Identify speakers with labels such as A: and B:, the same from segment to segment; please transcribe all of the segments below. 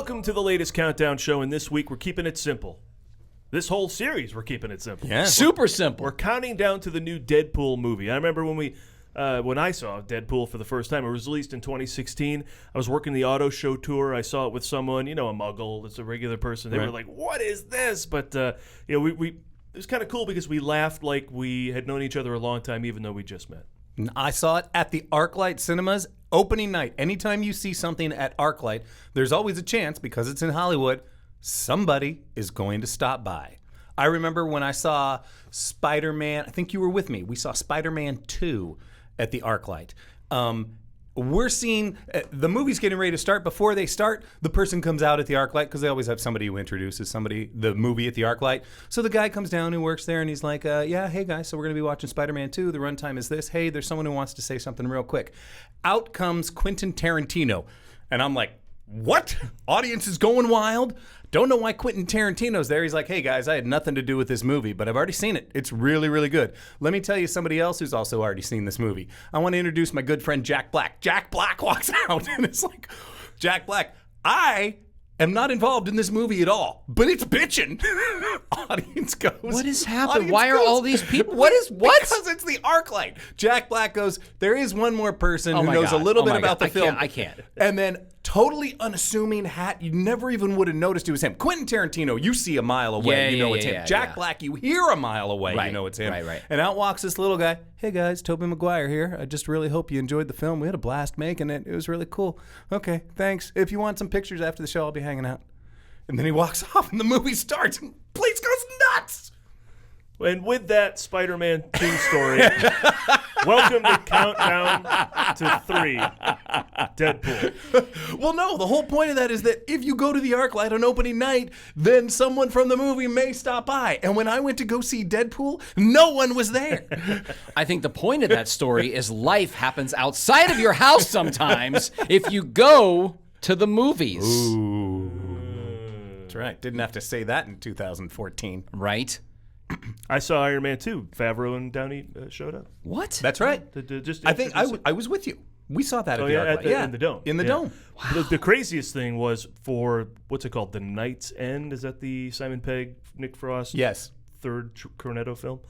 A: Welcome to the latest Countdown show, and this week we're keeping it simple. This whole series, we're keeping it simple.
B: Yeah.
C: Super simple.
A: We're counting down to the new Deadpool movie. I remember when I saw Deadpool for the first time. It was released in 2016. I was working the auto show tour. I saw it with someone, a muggle. It's a regular person. They were like, "What is this?" But it was kind of cool because we laughed like we had known each other a long time, even though we just met.
B: I saw it at the ArcLight Cinemas opening night. Anytime you see something at ArcLight, there's always a chance, because it's in Hollywood, somebody is going to stop by. I remember when I saw Spider-Man, I think you were with me. We saw Spider-Man 2 at the ArcLight. We're seeing the movie's getting ready to start. Before they start, the person comes out at the ArcLight, because they always have somebody who introduces the movie at the ArcLight. So the guy comes down who works there, and he's like, yeah, hey guys, so we're going to be watching Spider-Man 2. The runtime is this. Hey, there's someone who wants to say something real quick. Out comes Quentin Tarantino. And I'm like, what? Audience is going wild. Don't know why Quentin Tarantino's there. He's like, hey guys, I had nothing to do with this movie, but I've already seen it. It's really, really good. Let me tell you somebody else who's also already seen this movie. I want to introduce my good friend Jack Black. Jack Black walks out and it's like, Jack Black, I am not involved in this movie at all, but it's bitching. Audience goes,
C: what is happening?
B: Audience
C: Why are
B: goes,
C: all these people?
B: What?
C: What?
B: Because it's the ArcLight. Jack Black goes, there is one more person who knows a little bit about the film.
C: I can't.
B: And then totally unassuming hat. You never even would have noticed it was him. Quentin Tarantino, you see a mile away, you know it's him. Jack Black, you hear a mile away, you know it's him.
C: Right.
B: And out walks this little guy. Hey guys, Tobey Maguire here. I just really hope you enjoyed the film. We had a blast making it. It was really cool. Okay, thanks. If you want some pictures after the show, I'll be hanging out. And then he walks off and the movie starts and the place goes nuts.
A: And with that Spider-Man 2 story, welcome to Countdown to 3, Deadpool.
B: Well, no, the whole point of that is that if you go to the ArcLight on opening night, then someone from the movie may stop by. And when I went to go see Deadpool, no one was there.
C: I think the point of that story is life happens outside of your house sometimes if you go to the movies.
B: Ooh. That's right. Didn't have to say that in 2014.
C: Right?
A: I saw Iron Man 2. Favreau and Downey showed up.
C: What?
B: That's right.
A: Just
B: I think I was with you. We saw that at the ArcLight.
A: In the Dome.
B: In the Dome.
A: Wow. The craziest thing was for, what's it called? The Night's End? Is that the Simon Pegg, Nick Frost?
B: Yes.
A: Third Cornetto film?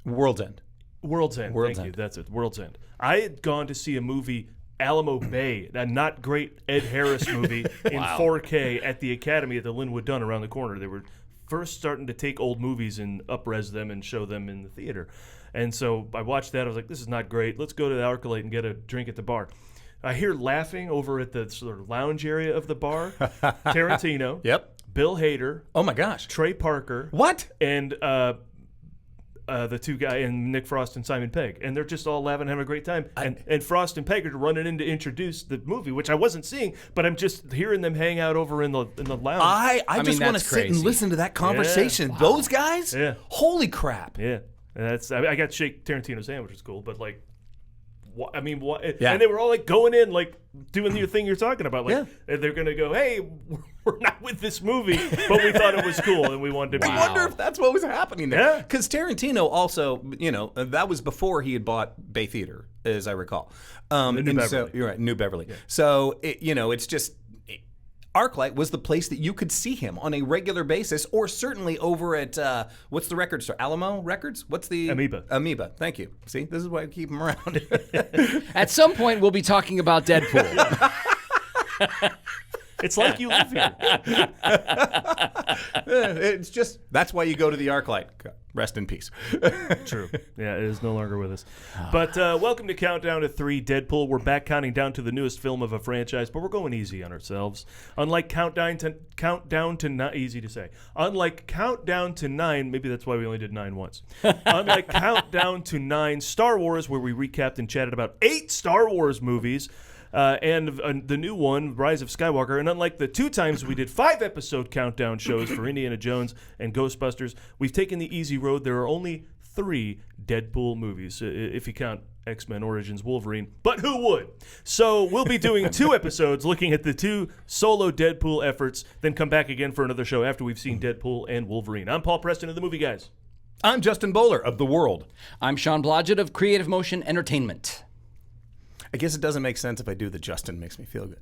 B: World's End.
A: World's End.
B: World's
A: Thank
B: End.
A: you. That's it. World's End. I had gone to see a movie, Alamo Bay, a not great Ed Harris movie in 4K at the Academy at the Linwood Dunn around the corner. They were first starting to take old movies and up-res them and show them in the theater. And so I watched that. I was like, this is not great. Let's go to the ArcLight and get a drink at the bar. I hear laughing over at the sort of lounge area of the bar. Tarantino.
B: Yep.
A: Bill Hader.
B: Oh, my gosh.
A: Trey Parker.
B: What?
A: And the two guys, and Nick Frost and Simon Pegg. And they're just all laughing, having a great time. And Frost and Pegg are running in to introduce the movie, which I wasn't seeing, but I'm just hearing them hang out over in the lounge.
B: I just want to sit and listen to that conversation.
A: Yeah.
B: Those guys?
A: Yeah.
B: Holy crap.
A: Yeah. And I got to shake Tarantino's hand, which is cool, but like, what?
B: Yeah.
A: And they were all like going in, like doing the thing you're talking about. Like, they're going to go, hey, we're not with this movie, but we thought it was cool and we wanted to be.
B: I wonder if that's what was happening there.
A: Yeah.
B: Because Tarantino also, that was before he had bought Bay Theater, as I recall.
A: New Beverly.
B: So, you're right, New Beverly. Yeah. So, it's just, ArcLight was the place that you could see him on a regular basis, or certainly over at, what's the record store? Alamo Records? What's the? Amoeba. Thank you. See, this is why I keep him around.
C: At some point, we'll be talking about Deadpool.
A: It's like you live here.
B: It's just, that's why you go to the ArcLight. Rest in peace.
A: True. Yeah, it is no longer with us. But welcome to Countdown to 3, Deadpool. We're back counting down to the newest film of a franchise, but we're going easy on ourselves. Unlike Countdown to 9, easy to say. Unlike Countdown to 9, maybe that's why we only did 9 once. Unlike Countdown to 9 Star Wars, where we recapped and chatted about 8 Star Wars movies, and the new one, Rise of Skywalker. And unlike the 2 times we did 5-episode countdown shows for Indiana Jones and Ghostbusters, we've taken the easy road. There are only 3 Deadpool movies, if you count X-Men Origins Wolverine. But who would? So we'll be doing 2 episodes looking at the 2 solo Deadpool efforts, then come back again for another show after we've seen Deadpool and Wolverine. I'm Paul Preston of The Movie Guys.
B: I'm Justin Bowler of The World.
C: I'm Sean Blodgett of Creative Motion Entertainment.
B: I guess it doesn't make sense if I do the Justin makes me feel good.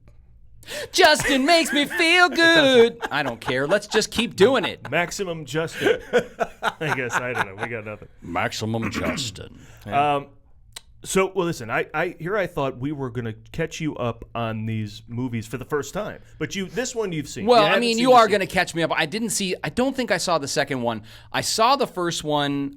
C: Justin makes me feel good. I don't care. Let's just keep doing it.
A: Maximum Justin. I guess I don't know. We got nothing.
C: Maximum Justin.
A: So, well, listen. I thought we were gonna catch you up on these movies for the first time, but this one you've seen.
C: Well, I mean, you are gonna catch me up. I don't think I saw the second one. I saw the first one.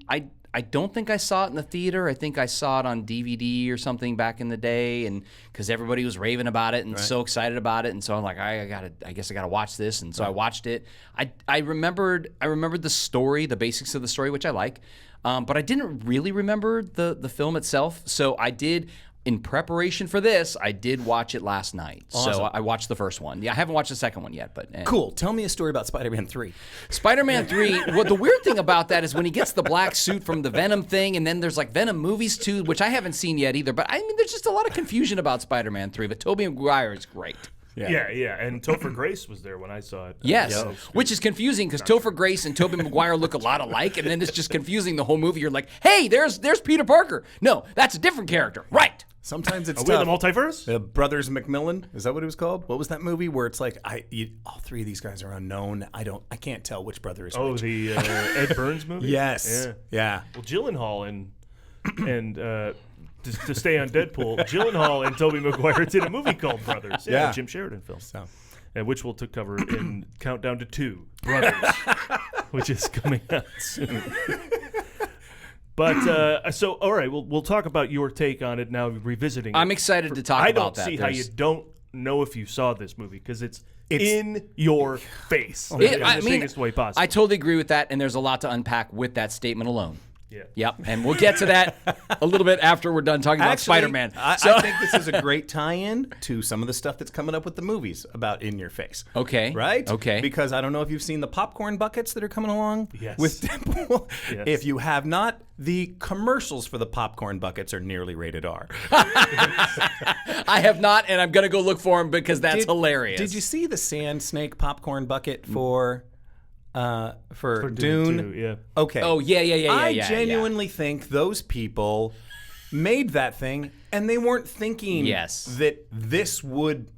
C: I don't think I saw it in the theater. I think I saw it on DVD or something back in the day, and because everybody was raving about it and so excited about it, and so I'm like, I guess I gotta watch this, and so I watched it. I remembered the story, the basics of the story, which I like, but I didn't really remember the film itself. So I did. In preparation for this, I did watch it last night.
B: Awesome.
C: So I watched the first one. Yeah, I haven't watched the second one yet, but
B: Cool. Tell me a story about Spider-Man 3.
C: Spider-Man 3, well, the weird thing about that is when he gets the black suit from the Venom thing, and then there's like Venom movies too, which I haven't seen yet either. But I mean, there's just a lot of confusion about Spider-Man 3, but Tobey Maguire is great.
A: Yeah, and Topher Grace was there when I saw it.
C: Yes, which is confusing because Topher Grace and Tobey Maguire look a lot alike, and then it's just confusing the whole movie. You're like, hey, there's Peter Parker. No, that's a different character. Right.
B: Sometimes it's
A: Are we in the multiverse?
B: Brothers Macmillan, is that what it was called? What was that movie where it's like all three of these guys are unknown. I can't tell which brother is which.
A: The Ed Burns movie.
B: Yes. Yeah.
A: Well, Gyllenhaal and to stay on Deadpool, Gyllenhaal and Tobey Maguire did a movie called Brothers.
B: Yeah.
A: A Jim Sheridan film.
B: So.
A: And which we'll cover in Countdown to 2 Brothers, which is coming out soon. But so, all right, we'll talk about your take on it now, revisiting it.
C: I'm excited to talk about that.
A: I don't see how you don't know if you saw this movie because it's in your face in the biggest way possible.
C: I totally agree with that, and there's a lot to unpack with that statement alone.
A: Yeah.
C: Yep, and we'll get to that a little bit after we're done talking about Spider-Man.
B: I think this is a great tie-in to some of the stuff that's coming up with the movies about In Your Face.
C: Okay.
B: Right?
C: Okay.
B: Because I don't know if you've seen the popcorn buckets that are coming along with Deadpool.
A: Yes.
B: If you have not, the commercials for the popcorn buckets are nearly rated R.
C: I have not, and I'm going to go look for them because that's hilarious.
B: Did you see the Sand Snake popcorn bucket for Dune?
A: 2, yeah.
B: Okay.
C: Oh, yeah.
B: I genuinely think those people made that thing and they weren't thinking that this would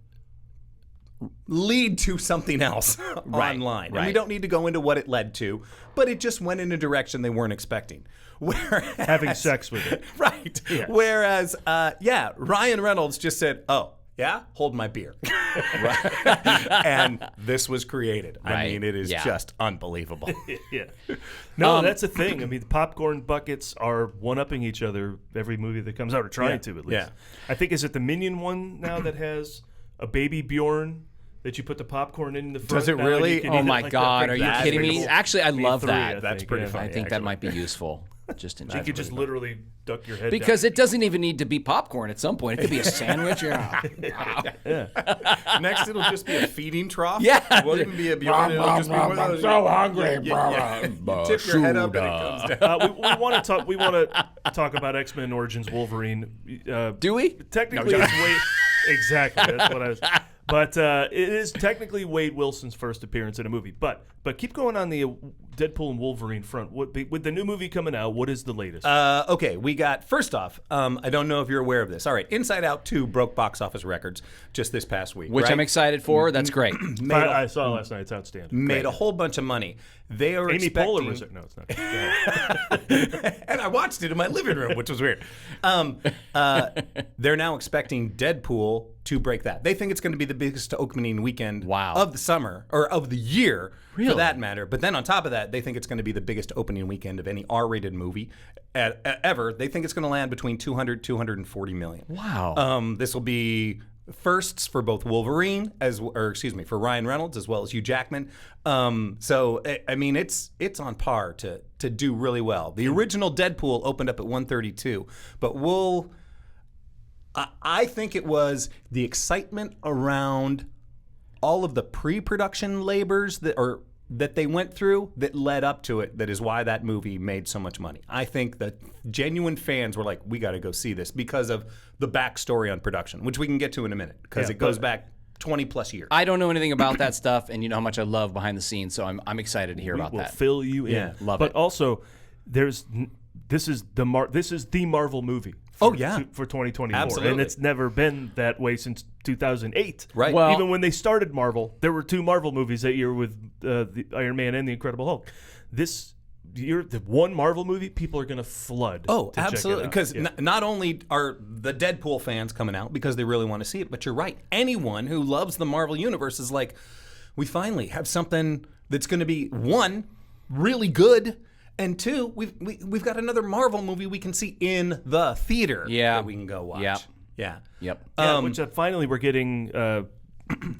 B: lead to something else online. And we don't need to go into what it led to, but it just went in a direction they weren't expecting. Whereas,
A: having sex with it.
B: Right.
A: Yes.
B: Whereas, Ryan Reynolds just said, oh, yeah, hold my beer. And this was created. I mean, it is just unbelievable.
A: Yeah. No, that's a thing. I mean, the popcorn buckets are one-upping each other every movie that comes out, or trying to at least.
B: Yeah.
A: I think, is it the Minion one now that has a baby Bjorn that you put the popcorn in the front?
B: Does it
A: now
B: really?
A: and you can
C: Oh
A: eat it
C: my
A: like
C: God,
A: that?
C: are you
B: That's
C: kidding
B: pretty
C: me?
B: cool.
C: Actually, I love that.
B: That's pretty funny.
C: I think that might be useful. Just in
A: You could just literally duck your head
C: because
A: down.
C: it doesn't even need to be popcorn at some point. It could be a sandwich.
B: Next, it'll just be a feeding trough.
C: Yeah.
B: It won't even be a Bjorn. It'll just be one of those.
D: I'm so hungry,
B: You tip your head up and it comes down.
A: we want to talk. We want to talk about X-Men Origins Wolverine.
C: Do we?
A: Technically, it's Wade. Exactly. That's what I was. But it is technically Wade Wilson's first appearance in a movie. But keep going on the Deadpool and Wolverine front. With the new movie coming out, what is the latest?
B: Okay, we got, first off, I don't know if you're aware of this. All right, Inside Out 2 broke box office records just this past week.
C: Which
B: right?
C: I'm excited for. That's great.
A: I saw last night. It's outstanding.
B: Made a whole bunch of money. They are
A: Amy
B: expecting...
A: Poehler was it? No, it's not.
B: And I watched it in my living room, which was weird. They're now expecting Deadpool to break that. They think it's going to be the biggest opening weekend of the summer, or of the year, for that matter. But then on top of that, they think it's going to be the biggest opening weekend of any R-rated movie ever. They think it's going to land between 200, 240 million.
C: Wow.
B: This will be firsts for both Wolverine for Ryan Reynolds as well as Hugh Jackman. So I mean, it's on par to do really well. The original Deadpool opened up at 132, but I think it was the excitement around all of the pre-production labors that they went through that led up to it that is why that movie made so much money. I think that genuine fans were like, we got to go see this because of the backstory on production, which we can get to in a minute because it goes back 20 plus years.
C: I don't know anything about that stuff, and you know how much I love behind the scenes, so I'm excited to hear about
A: We'll
C: that.
A: fill you in.
C: Love
A: but
C: it.
A: also, there's this is the Marvel movie.
B: Oh, yeah.
A: For 2024.
B: Absolutely.
A: And it's never been that way since 2008.
B: Right.
C: Well-
A: Even when they started Marvel, there were 2 Marvel movies that year with the Iron Man and the Incredible Hulk. This year, the one Marvel movie, people are going to flood.
B: Oh,
A: to check it
B: absolutely.
A: out.
B: Because
A: Yeah.
B: not only are the Deadpool fans coming out because they really want to see it, but you're right. Anyone who loves the Marvel Universe is like, we finally have something that's going to be, 1, really good, and 2, we've got another Marvel movie we can see in the theater that we can go watch.
C: Yep.
B: Yeah.
C: Yep.
A: Yeah, which finally we're getting the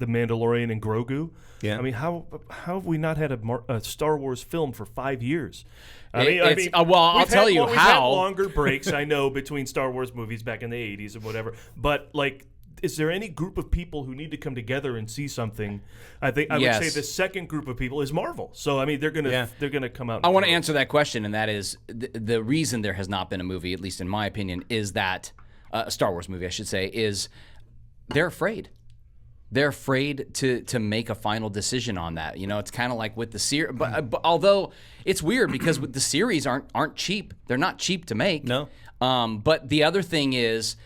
A: Mandalorian and Grogu.
B: Yeah.
A: I mean, how have we not had a Star Wars film for 5 years?
C: Well, I'll tell you
A: we've had
C: how.
A: longer breaks, I know, between Star Wars movies back in the 80s and whatever. But, like, is there any group of people who need to come together and see something? I would say the second group of people is Marvel. So, I mean, they're gonna come out.
C: I want to answer that question, and that is the reason there has not been a movie, at least in my opinion, is that a Star Wars movie, I should say, is they're afraid. They're afraid to make a final decision on that. You know, it's kind of like with the series. But although it's weird because with the series aren't cheap. They're not cheap to make.
B: No.
C: But the other thing is,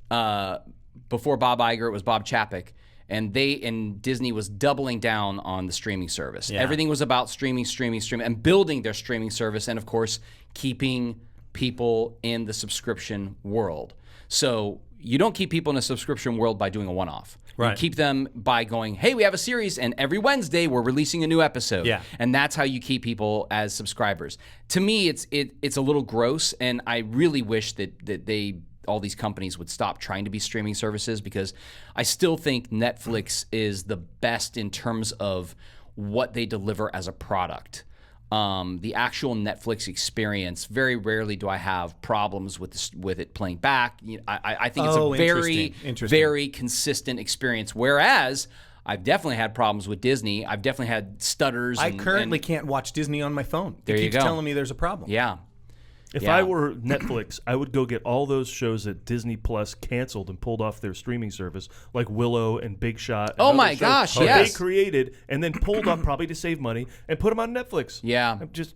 C: before Bob Iger, it was Bob Chapek. And Disney was doubling down on the streaming service.
B: Yeah.
C: Everything was about streaming, and building their streaming service, and of course, keeping people in the subscription world. So you don't keep people in a subscription world by doing a one-off.
B: Right.
C: You keep them by going, hey, we have a series, and every Wednesday we're releasing a new episode.
B: Yeah.
C: And that's how you keep people as subscribers. To me, it's a little gross, and I really wish that all these companies would stop trying to be streaming services, because I still think Netflix is the best in terms of what they deliver as a product. The actual Netflix experience, very rarely do I have problems with it playing back. I think it's a very, very consistent experience. Whereas I've definitely had problems with Disney. I've definitely had stutters.
B: I currently can't watch Disney on my phone.
C: There you
B: keeps
C: go.
B: telling me there's a problem.
C: Yeah.
A: If I were Netflix, I would go get all those shows that Disney Plus canceled and pulled off their streaming service, like Willow and Big Shot. And
C: Oh my
A: other shows
C: gosh,
A: that
C: yes.
A: they created and then pulled up probably to save money and put them on Netflix.
C: Yeah.
A: Just,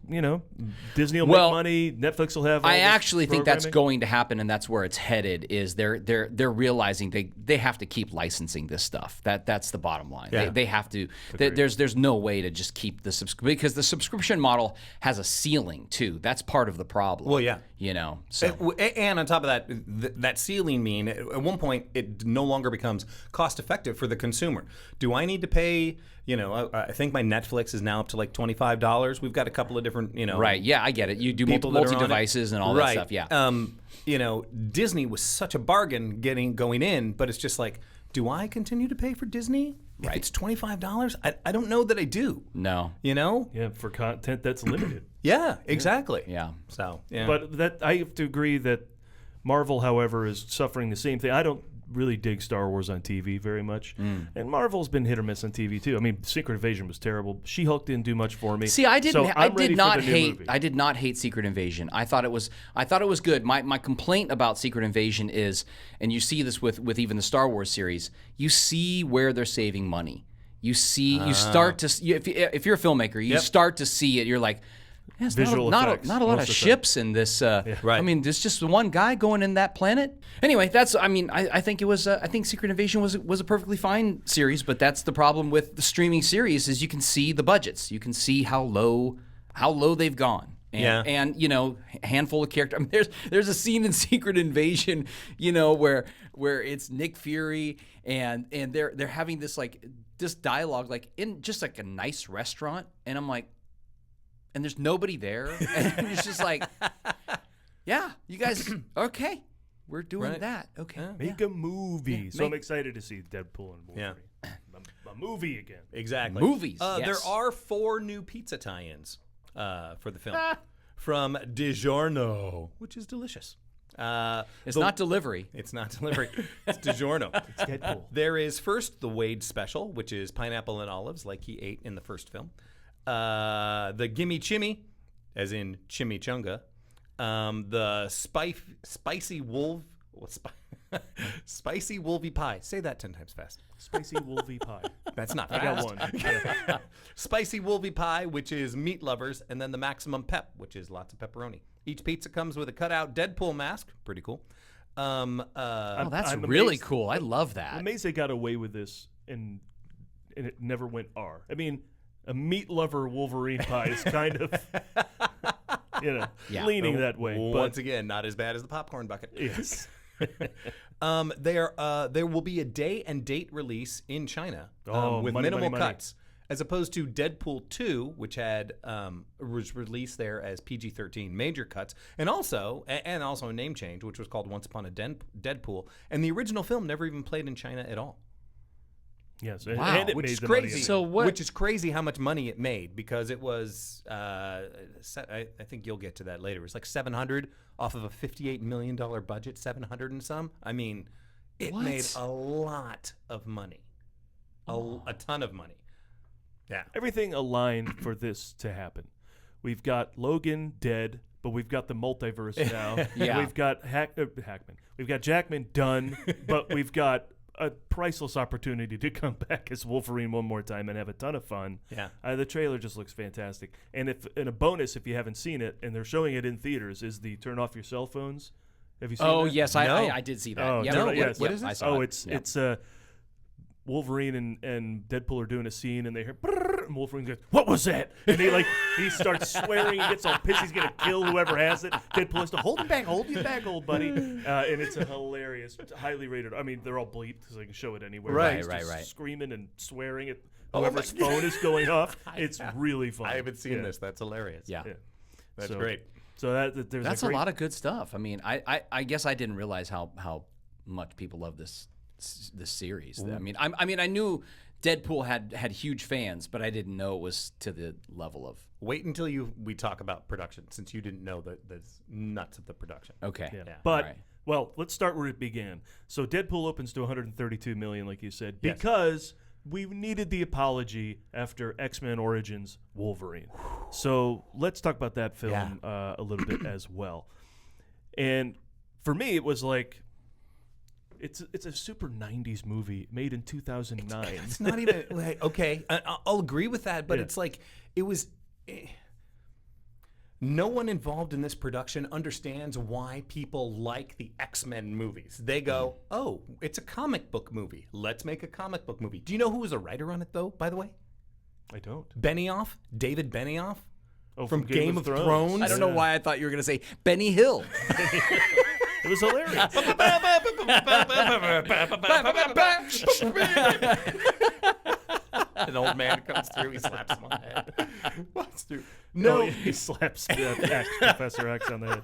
A: Disney will
C: Well,
A: make money, Netflix will have all
C: I
A: this
C: actually think that's
A: programming.
C: going to happen, and that's where it's headed. Is they're realizing they have to keep licensing this stuff. That's the bottom line.
B: Yeah.
C: They have to. There's no way to just keep the because the subscription model has a ceiling too. That's part of the problem.
B: Well, yeah.
C: So
B: And on top of that, that ceiling mean at one point it no longer becomes cost effective for the consumer. Do I need to pay? I think my Netflix is now up to like $25. We've got a couple of different,
C: right, yeah, I get it. You do
B: people that are on it.
C: multi-devices and all that stuff. Yeah.
B: Disney was such a bargain going in, but it's just like, do I continue to pay for Disney? If
C: Right.
B: it's $25, I don't know that I do.
C: No.
A: Yeah, for content that's limited.
B: Yeah, exactly.
C: Yeah.
B: So, yeah.
A: But I have to agree that Marvel, however, is suffering the same thing. I don't really dig Star Wars on TV very much, and Marvel's been hit or miss on TV too. I mean, Secret Invasion was terrible. She-Hulk didn't do much for me.
C: See, I did not hate.
A: Movie.
C: I did not hate Secret Invasion. I thought it was good. My complaint about Secret Invasion is, and you see this with even the Star Wars series, you see where they're saving money. You start to if you're a filmmaker, you start to see it. You're like, yeah, it's
A: Visual
C: not
A: effects,
C: a lot of
A: most of the
C: ships in this.
B: Right.
C: I mean, there's just one guy going in that planet. Anyway, I think it was. I think Secret Invasion was a perfectly fine series, but that's the problem with the streaming series is you can see the budgets. You can see how low they've gone. And a handful of characters. I mean, there's a scene in Secret Invasion, where it's Nick Fury and they're having this dialogue in just like a nice restaurant, and I'm like, and there's nobody there, and it's just like, yeah, you guys, okay, we're doing that, okay,
A: Make a movie. So I'm excited to see Deadpool and Wolverine. A movie again.
B: Exactly.
C: Movies.
B: There
C: Yes.
B: are 4 new pizza tie-ins for the film from DiGiorno, which is delicious.
C: It's not delivery.
B: It's not delivery. It's DiGiorno.
A: It's Deadpool.
B: There is first the Wade special, which is pineapple and olives, like he ate in the first film. The Gimme Chimmy, as in chimichanga. The spicy wolf. Spicy wolvie pie. Say that 10 times fast.
A: Spicy wolvie pie.
B: That's not
A: I
B: fast.
A: got one. Yeah.
B: Spicy wolvie pie, which is meat lovers, and then the maximum pep, which is lots of pepperoni. Each pizza comes with a cutout Deadpool mask. Pretty cool.
C: Oh, that's
A: I'm
C: really
A: amazed.
C: cool. I love that.
A: I'm amazed they got away with this and it never went R. I mean, a meat lover Wolverine pie is kind of,
C: Yeah.
A: leaning that way.
B: Once again, not as bad as the popcorn bucket.
A: Yes.
B: There will be a day and date release in China with
A: money,
B: minimal
A: money, money.
B: cuts, as opposed to Deadpool 2, which had was released there as PG-13 major cuts, and also a name change, which was called Once Upon a Deadpool, and the original film never even played in China at all.
A: Yes.
C: Wow.
A: And it
B: Which
A: made
B: is
A: the money.
B: crazy.
C: So what-
B: Which is crazy how much money it made, because it was I think you'll get to that later. It was like 700 off of a $58 million budget, 700 and some. I mean, it
C: What?
B: made a lot of money, a ton of money. Yeah.
A: Everything aligned for this to happen. We've got Logan dead, but we've got the multiverse now.
C: Yeah.
A: We've got Hackman. We've got Jackman done, but we've got a priceless opportunity to come back as Wolverine one more time and have a ton of fun.
B: Yeah.
A: The trailer just looks fantastic. And a bonus, if you haven't seen it, and they're showing it in theaters, is the turn off your cell phones. Have you seen
C: Oh
A: that?
C: yes,
B: No.
C: I did see that.
A: Oh,
C: yeah,
A: no,
C: yeah,
A: yes.
B: What is
C: I
B: it?
C: saw
A: Oh,
C: it.
A: it's Wolverine and Deadpool are doing a scene, and they hear brrr, and Wolverine goes, "What was that?" And he starts swearing. He gets all pissed. He's gonna kill whoever has it. Deadpool has to hold him back, old buddy. And it's a hilarious, highly rated. I mean, they're all bleeped, so they can show it anywhere.
B: Right,
A: He's just
C: right.
A: Screaming and swearing at
B: Oh my
A: whoever's phone is going off. It's
B: Yeah.
A: really fun.
B: I haven't seen
A: Yeah.
B: this. That's hilarious.
C: Yeah.
A: Yeah.
B: That's
A: So-
B: great.
A: So there's
C: That's
A: a
C: a
A: great,
C: lot of good stuff. I mean, I guess I didn't realize how much people love this series. I mean, I knew Deadpool had huge fans, but I didn't know it was to the level of.
B: Wait until we talk about production, since you didn't know the nuts of the production.
C: Okay.
A: Yeah. But
C: All right.
A: well, let's start where it began. So Deadpool opens to 132 million, like you said,
B: Yes.
A: because we needed the apology after X-Men Origins Wolverine. So let's talk about that film a little bit as well. And for me, it was like it's a super 90s movie made in 2009.
B: It's not even like, okay. I'll agree with that, but
A: Yeah.
B: it's like it was. No one involved in this production understands why people like the X-Men movies. They go, "Oh, it's a comic book movie. Let's make a comic book movie." Do you know who was a writer on it, though? By the way,
A: I don't.
B: Benioff, David Benioff,
A: Oh,
B: from Game of Thrones.
C: I don't know why I thought you were going to say Benny Hill.
A: It was hilarious.
B: An old man comes through, he slaps him on the head. What's through?
A: No,
B: No,
A: he slaps Professor X on the head.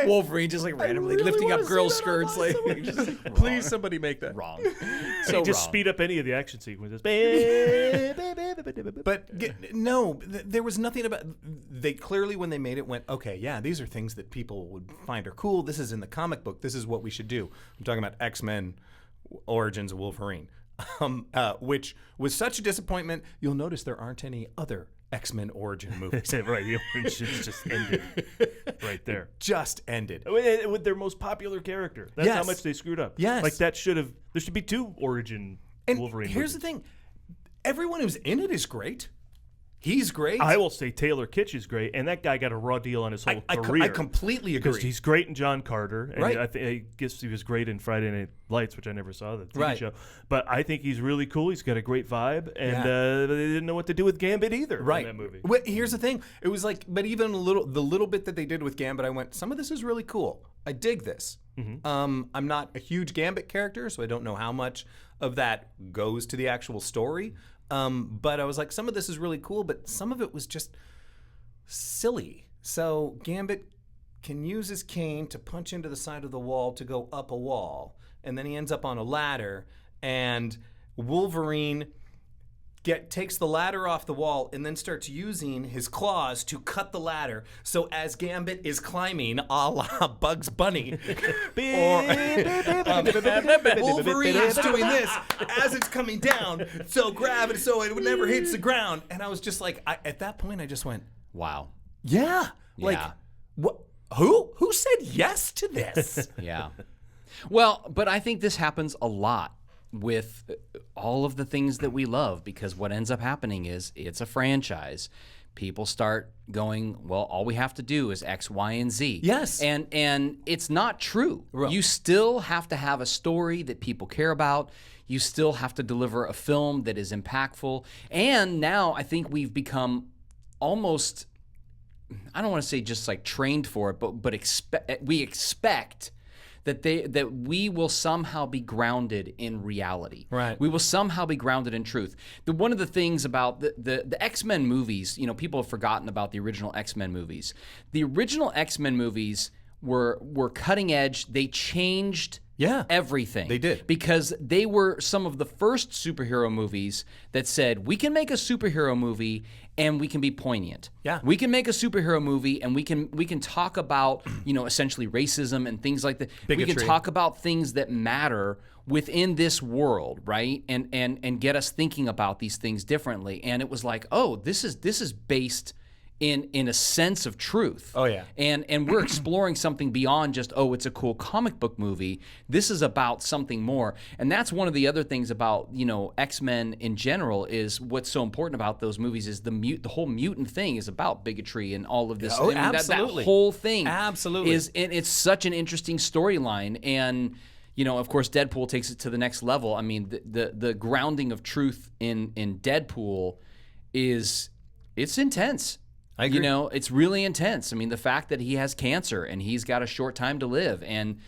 C: Wolverine just like randomly
B: really
C: lifting up
B: wanna see
C: girls'
B: that online.
C: skirts. Like,
B: Just like, please, somebody make that.
C: wrong.
A: So just
C: wrong.
A: speed up any of the action sequences.
B: But no, there was nothing about. They clearly, when they made it, went, okay, yeah, these are things that people would find are cool. This is in the comic book. This is what we should do. I'm talking about X-Men Origins of Wolverine, which was such a disappointment. You'll notice there aren't any other X-Men origin movies.
A: Right, the origins just ended right there.
B: Just ended.
A: With their most popular character. That's how
B: Yes.
A: much they screwed up.
B: Yes.
A: Like that there should be 2 origin
B: And
A: Wolverine
B: here's
A: movies.
B: the thing. Everyone who's in it is great. He's great.
A: I will say Taylor Kitsch is great, and that guy got a raw deal on his whole
B: I
A: career.
B: completely
A: Because
B: agree.
A: he's great in John Carter, and
B: Right.
A: I guess he was great in Friday Night Lights, which I never saw, the TV
B: Right.
A: show. But I think he's really cool. He's got a great vibe, and
B: Yeah.
A: they didn't know what to do with Gambit either
B: Right.
A: in that movie.
B: Well, here's the thing. It was like, but even the little bit that they did with Gambit, I went, some of this is really cool. I dig this. I'm not a huge Gambit character, so I don't know how much of that goes to the actual story. But I was like, some of this is really cool, but some of it was just silly. So Gambit can use his cane to punch into the side of the wall to go up a wall, and then he ends up on a ladder, and Wolverine takes the ladder off the wall and then starts using his claws to cut the ladder. So as Gambit is climbing, a la Bugs Bunny, Wolverine is doing this as it's coming down. So it never hits the ground. And I was just like, at that point, I just went,
C: Wow.
B: yeah, like
C: Yeah.
B: what? Who said yes to this?
C: Yeah. Well, but I think this happens a lot with all of the things that we love, because what ends up happening is it's a franchise. People start going, well, all we have to do is X, Y, and Z.
B: Yes.
C: And it's not true. You still have to have a story that people care about. You still have to deliver a film that is impactful. And now I think we've become almost, I don't want to say just like trained for it, but we expect that we will somehow be grounded in reality.
B: Right.
C: We will somehow be grounded in truth. One of the things about the X-Men movies, people have forgotten about the original X-Men movies. The original X-Men movies were cutting edge. They changed everything.
B: They did.
C: Because they were some of the first superhero movies that said, we can make a superhero movie and we can be poignant.
B: Yeah.
C: We can make a superhero movie and we can talk about, essentially racism and things like that.
B: Bigotry.
C: We can talk about things that matter within this world, right? And get us thinking about these things differently. And it was like, oh, this is based in a sense of truth.
B: Oh, yeah.
C: And we're exploring something beyond just, oh, it's a cool comic book movie. This is about something more. And that's one of the other things about, X-Men in general, is what's so important about those movies is the whole mutant thing is about bigotry and all of this.
B: Oh,
C: That whole thing
B: absolutely
C: is, and it's such an interesting storyline. And of course, Deadpool takes it to the next level. I mean, the grounding of truth in Deadpool it's intense.
B: I agree.
C: It's really intense. I mean, the fact that he has cancer and he's got a short time to live, and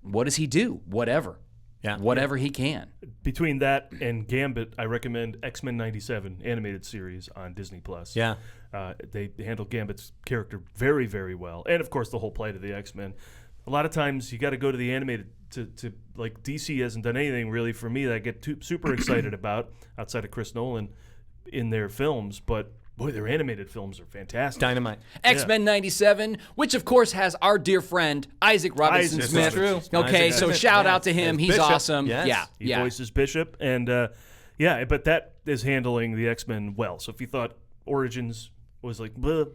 C: what does he do? Whatever.
B: Yeah.
C: Whatever he can.
A: Between that and Gambit, I recommend X-Men 97 animated series on Disney+.
B: Yeah.
A: They handle Gambit's character very, very well. And, of course, the whole plight of the X-Men. A lot of times you got to go to the animated to like DC hasn't done anything really for me that I get super excited about outside of Chris Nolan in their films, but boy, their animated films are fantastic.
B: Dynamite.
C: X-Men 97, which of course has our dear friend Isaac Robinson
A: Isaac
C: Smith.
A: Robinson.
B: True.
C: Okay,
B: Isaac
C: so
B: Smith,
C: shout
B: yeah.
C: out to him.
B: As
C: He's
B: Bishop.
C: awesome.
B: Yes.
A: He voices Bishop, and but that is handling the X-Men well. So if you thought Origins was like, bleh,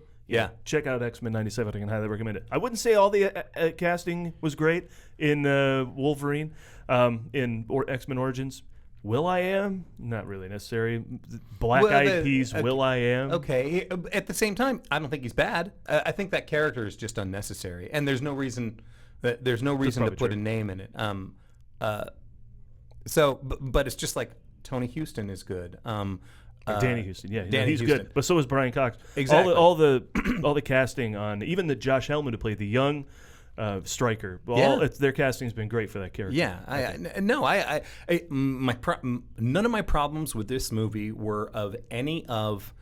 A: check out X-Men 97. I can highly recommend it. I wouldn't say all the casting was great in Wolverine, in X-Men Origins. Will.I.am? Not really necessary. Black Eyed Peas, Will.I.am.
B: Okay. At the same time, I don't think he's bad. I think that character is just unnecessary, and there's no reason to put a name in it. But it's just like Tony Houston is good.
A: Danny Houston, yeah,
B: Danny
A: he's
B: Houston.
A: good. But so is Brian Cox.
B: Exactly.
A: All the casting on even the Josh Hellman who played the young Stryker. Their casting's been great for that character.
B: Yeah, none of my problems with this movie were of any of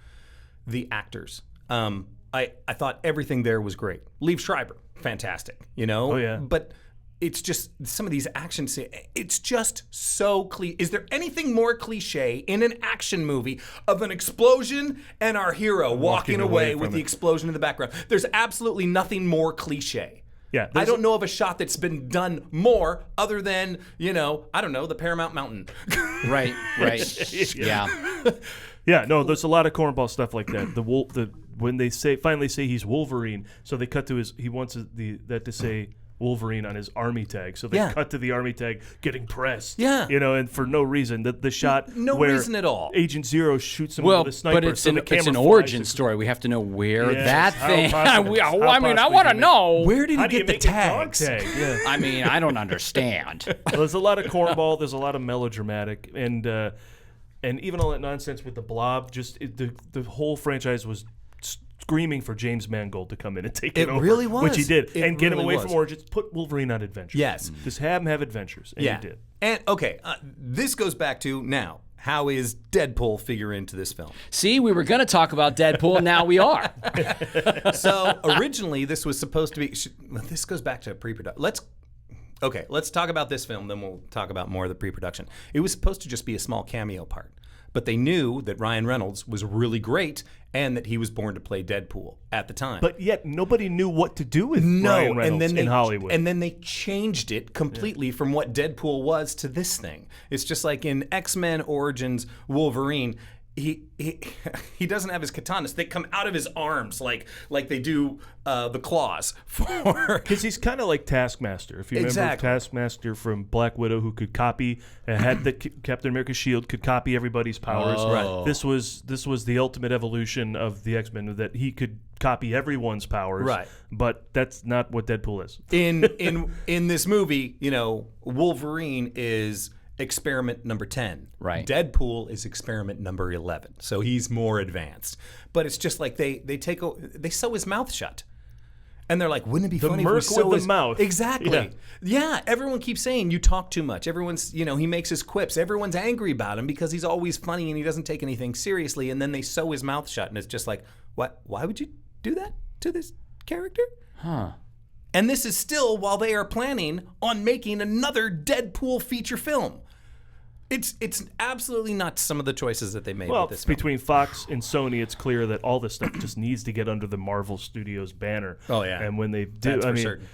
B: the actors. I thought everything there was great. Liev Schreiber, fantastic.
A: Oh yeah.
B: But it's just some of these action scenes. It's just so cliche. Is there anything more cliche in an action movie of an explosion and our hero walking away with the explosion in the background? There's absolutely nothing more cliche.
A: Yeah,
B: I don't know of a shot that's been done more other than, I don't know, the Paramount Mountain.
C: Right. Yeah.
A: Yeah, no, there's a lot of cornball stuff like that. When they finally say he's Wolverine, so they cut to he wants that to say Wolverine on his army tag. So they cut to the army tag getting pressed.
B: Yeah.
A: And for no reason. The shot
B: no
A: where
B: reason at all.
A: Agent Zero shoots him with a sniper.
C: But it's an origin story. We have to know where that thing. I want to know.
B: Where did he
A: do you
B: get the
A: make a dog
B: tags?
A: tag? Yeah.
C: I mean, I don't understand.
A: Well, there's a lot of cornball. There's a lot of melodramatic, and even all that nonsense with the Blob. Just the whole franchise was screaming for James Mangold to come in and take it over.
B: It really was.
A: Which he did.
B: It
A: and get him
B: really
A: away
B: was.
A: from Origins. Put Wolverine on adventures.
B: Yes.
A: Just have him have adventures. And he did.
B: And, okay, this goes back to now. How is Deadpool figure into this film?
C: See, we were going to talk about Deadpool. Now we are.
B: So originally this was supposed to be. This goes back to pre-production. Let's talk about this film. Then we'll talk about more of the pre-production. It was supposed to just be a small cameo part. But they knew that Ryan Reynolds was really great and that he was born to play Deadpool at the time.
A: But yet nobody knew what to do with Ryan Reynolds in Hollywood.
B: And then they changed it completely from what Deadpool was to this thing. It's just like in X-Men Origins Wolverine, he doesn't have his katanas. They come out of his arms like they do the claws for.
A: Because he's kind of like Taskmaster. If you remember Taskmaster from Black Widow, who could copy had the Captain America shield, could copy everybody's powers.
C: Oh.
A: Right. This was the ultimate evolution of the X-Men, that he could copy everyone's powers.
B: Right.
A: But that's not what Deadpool is.
B: In this movie, Wolverine is experiment number 10.
C: Right.
B: Deadpool is experiment number 11. So he's more advanced. But it's just like they sew his mouth shut. And they're like, wouldn't it be funny
A: Merc
B: if we sew
A: with
B: his
A: the mouth.
B: Exactly. Yeah, everyone keeps saying you talk too much. Everyone's, he makes his quips. Everyone's angry about him because he's always funny and he doesn't take anything seriously, and then they sew his mouth shut and it's just like, what? Why would you do that to this character?
C: Huh.
B: And this is still while they are planning on making another Deadpool feature film. It's absolutely nuts, some of the choices that they made with this film.
A: Between Fox and Sony, it's clear that all this stuff just needs to get under the Marvel Studios banner.
B: Oh, yeah.
A: And when they do,
B: That's for certain.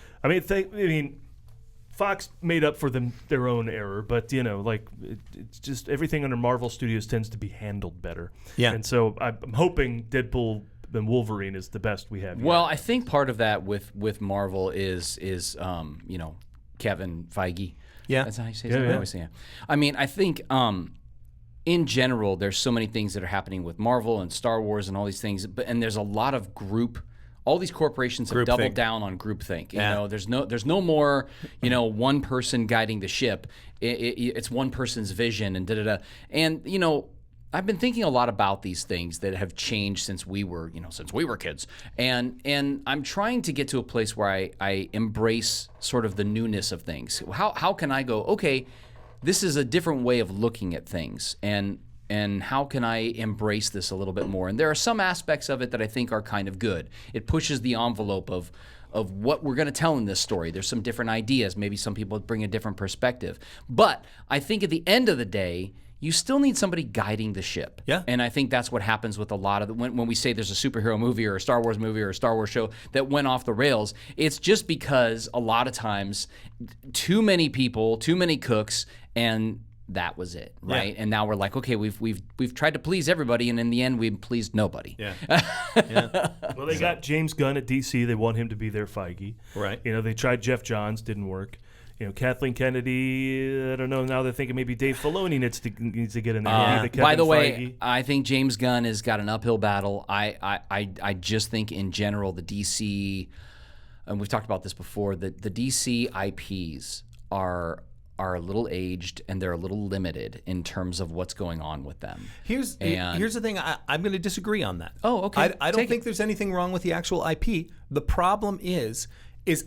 A: Fox made up for their own error, but it's just everything under Marvel Studios tends to be handled better.
B: Yeah.
A: And so I'm hoping Deadpool and Wolverine is the best we have.
C: Well, I think part of that with Marvel is Kevin Feige.
B: Yeah.
C: That's how you say it. I always say it. I mean, I think in general, there's so many things that are happening with Marvel and Star Wars and all these things, and there's a lot of all these corporations have doubled down on groupthink. There's no more, one person guiding the ship. It's one person's vision and da-da-da. And, I've been thinking a lot about these things that have changed since we were kids, and I'm trying to get to a place where I embrace sort of the newness of things. How can I go, okay, this is a different way of looking at things, and how can I embrace this a little bit more? And there are some aspects of it that I think are kind of good. It pushes the envelope of what we're going to tell in this story. There's some different ideas. Maybe some people bring a different perspective, but I think at the end of the day, you still need somebody guiding the ship.
B: Yeah.
C: And I think that's what happens with a lot of when we say there's a superhero movie or a Star Wars movie or a Star Wars show that went off the rails, it's just because a lot of times too many people, too many cooks, and that was it, right?
B: Yeah.
C: And now we're like, okay, we've tried to please everybody, and in the end, we pleased nobody.
B: Yeah.
A: Well, they got James Gunn at DC. They want him to be their Feige.
B: Right.
A: They tried Jeff Johns, didn't work. Kathleen Kennedy, I don't know. Now they're thinking maybe Dave Filoni needs to get in there.
C: By the way, I think James Gunn has got an uphill battle. I just think in general the DC, and we've talked about this before, the DC IPs are a little aged and they're a little limited in terms of what's going on with them.
B: Here's the thing. I'm going to disagree on that.
C: Oh, okay.
B: I don't think there's anything wrong with the actual IP. The problem is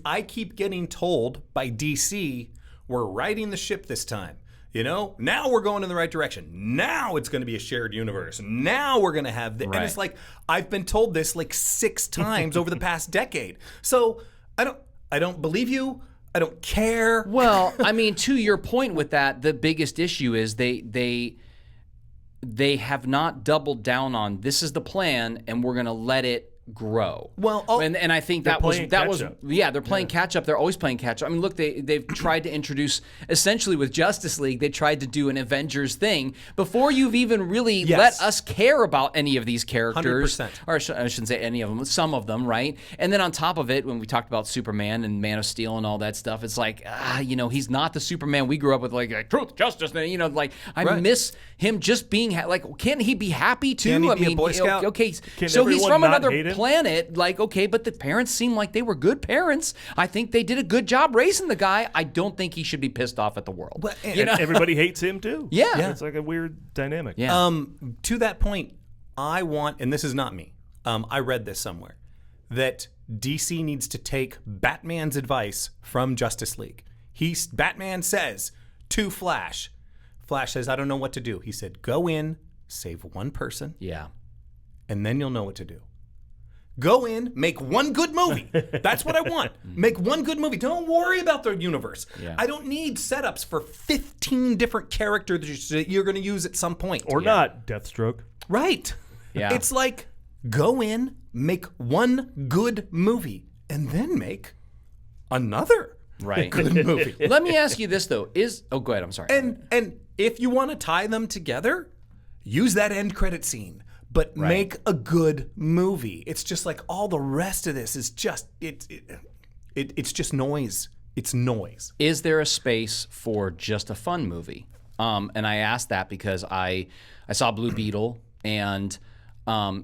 B: I keep getting told by DC, we're righting the ship this time. Now we're going in the right direction. Now it's going to be a shared universe. Now we're going to have and it's like I've been told this like 6 times over the past decade. So I don't believe you. I don't care.
C: Well, I mean, to your point with that, the biggest issue is they have not doubled down on this is the plan and we're going to let it grow.
B: Well,
C: and I think they're playing catch up. They're always playing catch up. I mean, look, they've tried to introduce essentially with Justice League, they tried to do an Avengers thing before you've even really let us care about any of these characters.
B: 100%.
C: Or I shouldn't say any of them, some of them, right? And then on top of it, when we talked about Superman and Man of Steel and all that stuff, it's like, he's not the Superman we grew up with, like truth, justice, I miss him just being can't he be happy too?
B: Can he be a Boy Scout?
C: Okay,
A: Can
C: so he's from another planet, but the parents seem like they were good parents. I think they did a good job raising the guy. I don't think he should be pissed off at the world.
A: But everybody hates him too.
C: Yeah.
A: It's like a weird dynamic.
C: Yeah.
B: To that point, I want, and this is not me, I read this somewhere, that DC needs to take Batman's advice from Justice League. Batman says to Flash says, I don't know what to do. He said, go in, save one person, and then you'll know what to do. Go in, make one good movie. That's what I want. Make one good movie. Don't worry about the universe.
C: Yeah.
B: I don't need setups for 15 different characters that you're going to use at some point.
A: Or not, Deathstroke.
B: Right.
C: Yeah.
B: It's like, go in, make one good movie, and then make another good movie.
C: Let me ask you this, though. Go ahead. I'm sorry.
B: And if you want to tie them together, use that end credit scene, but make a good movie. It's just like all the rest of this is just it's just noise. It's noise.
C: Is there a space for just a fun movie? And I asked that because I saw Blue Beetle, and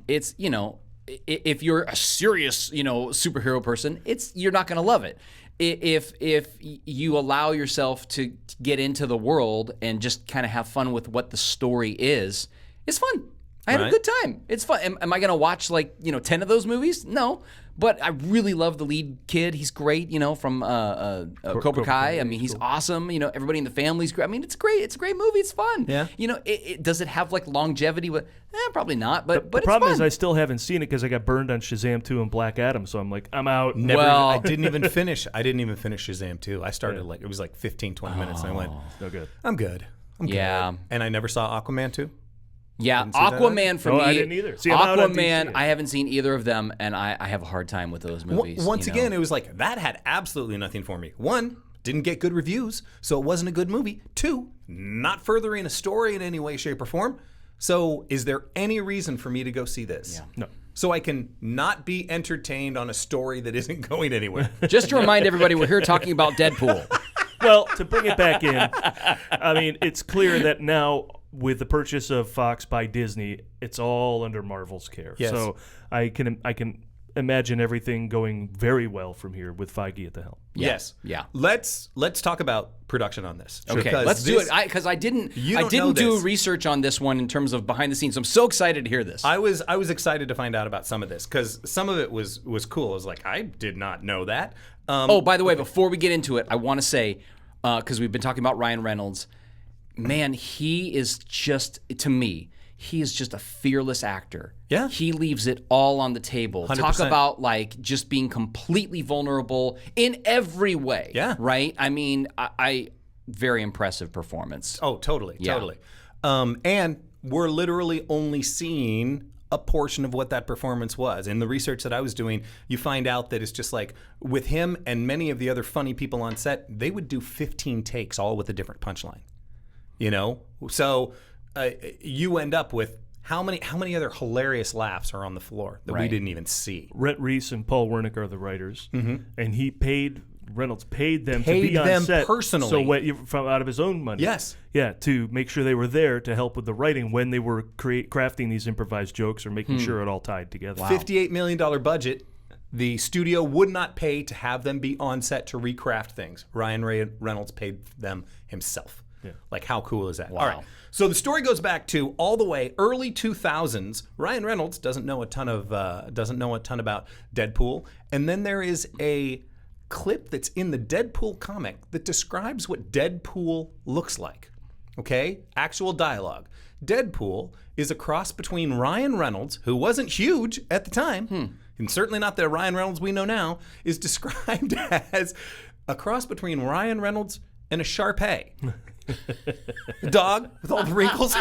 C: it's, you know, if you're a serious, you know, superhero person, you're not going to love it. If you allow yourself to get into the world and just kind of have fun with what the story is, it's fun. I had a good time. It's fun. Am I going to watch, like, you know, 10 of those movies? No. But I really love the lead kid. He's great, you know, from Cobra Kai. I mean, he's awesome. You know, everybody in the family's great. I mean, it's great. It's a great movie. It's fun.
B: Yeah.
C: You know, does it have, like, longevity? Probably not, but
A: the
C: it's
A: problem
C: fun.
A: is I still haven't seen it because I got burned on Shazam 2 and Black Adam, so I'm like, I'm out.
B: I didn't even finish Shazam 2. I started it was like 15, 20 minutes, and I went,
A: no good.
B: I'm good.
C: Yeah.
B: Good. And I never saw Aquaman 2.
C: Yeah, Aquaman for me.
A: I didn't either. See, I'm out on
C: Aquaman,
A: DC.
C: I haven't seen either of them, and I have a hard time with those movies.
B: Once
C: you know?
B: again, it was like, that had absolutely nothing for me. 1, didn't get good reviews, so it wasn't a good movie. 2, not furthering a story in any way, shape, or form. So is there any reason for me to go see this?
C: Yeah.
A: No.
B: So I can not be entertained on a story that isn't going anywhere.
C: Just to remind everybody, we're here talking about Deadpool.
A: Well, to bring it back in, I mean, it's clear that now with the purchase of Fox by Disney, it's all under Marvel's care.
B: Yes.
A: So I can imagine everything going very well from here with Feige at the helm.
B: Yes.
C: Yeah.
B: Let's talk about production on this.
C: Okay,
B: Because
C: let's do it. Because I didn't do research on this one in terms of behind the scenes. I'm so excited to hear this.
B: I was excited to find out about some of this because some of it was cool. I was like, I did not know that.
C: By the way, before we get into it, I want to say, because we've been talking about Ryan Reynolds, man, he is just, to me, he is just a fearless actor.
B: Yeah.
C: He leaves it all on the table.
B: 100%.
C: Talk about, like, just being completely vulnerable in every way.
B: Yeah.
C: Right? I mean, I very impressive performance.
B: Oh, totally,
C: Yeah.
B: totally. And we're literally only seeing a portion of what that performance was. In the research that I was doing, you find out that it's just like with him and many of the other funny people on set, they would do 15 takes all with a different punchline. You know? So you end up with how many other hilarious laughs are on the floor that we didn't even see?
A: Rhett Reese and Paul Wernick are the writers, and Reynolds paid them to
B: Paid
A: be on
B: them
A: set
B: personally.
A: So from out of his own money.
B: Yes.
A: Yeah, to make sure they were there to help with the writing when they were crafting these improvised jokes or making sure it all tied together.
B: $58 million budget. The studio would not pay to have them be on set to recraft things. Ryan Reynolds paid them himself.
A: Yeah.
B: Like, how cool is that?
C: Wow.
B: All right. So the story goes back to all the way early 2000s. Ryan Reynolds doesn't know a ton about Deadpool, and then there is a clip that's in the Deadpool comic that describes what Deadpool looks like. Okay? Actual dialogue. Deadpool is a cross between Ryan Reynolds, who wasn't huge at the time, and certainly not the Ryan Reynolds we know now, is described as a cross between Ryan Reynolds and a Shar-Pei. The dog with all the wrinkles.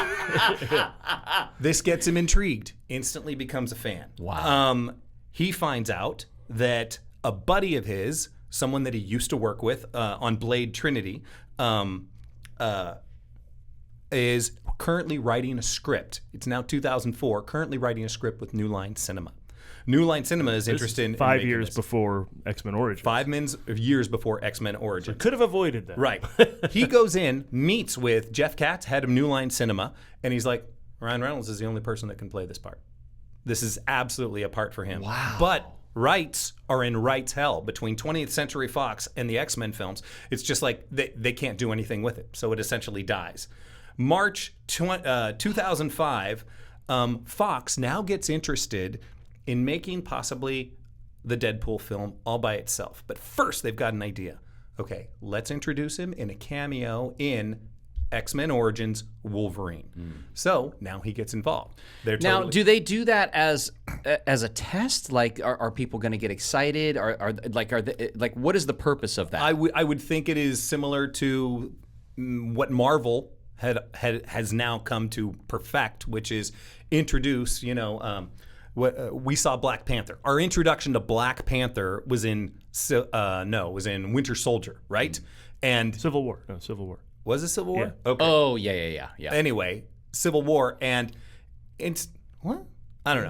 B: This gets him intrigued. Instantly becomes a fan.
C: Wow.
B: He finds out that a buddy of his, someone that he used to work with on Blade Trinity, is currently writing a script. It's now 2004. Currently writing a script with New Line Cinema. New Line Cinema is interested in
A: 5
B: making
A: years
B: this.
A: before X-Men Origins.
B: 5 years before X-Men Origins.
A: Could have avoided that.
B: Right. He goes in, meets with Jeff Katz, head of New Line Cinema, and he's like, Ryan Reynolds is the only person that can play this part. This is absolutely a part for him.
C: Wow.
B: But rights are in rights hell between 20th Century Fox and the X-Men films. It's just like they can't do anything with it. So it essentially dies. March 2005, Fox now gets interested in making possibly the Deadpool film all by itself. But first, they've got an idea. Okay, let's introduce him in a cameo in X-Men Origins Wolverine. So now he gets involved.
C: Now, do they do that as a test? Like, are people going to get excited? What is the purpose of that?
B: I would think it is similar to what Marvel has now come to perfect, which is introduce, we saw Black Panther. Our introduction to Black Panther was in Winter Soldier, right? And
A: Civil War. No, Civil War.
B: was it Civil War?
A: Yeah.
B: Okay.
C: Oh, yeah.
B: Anyway, Civil War, and it's what? I don't know.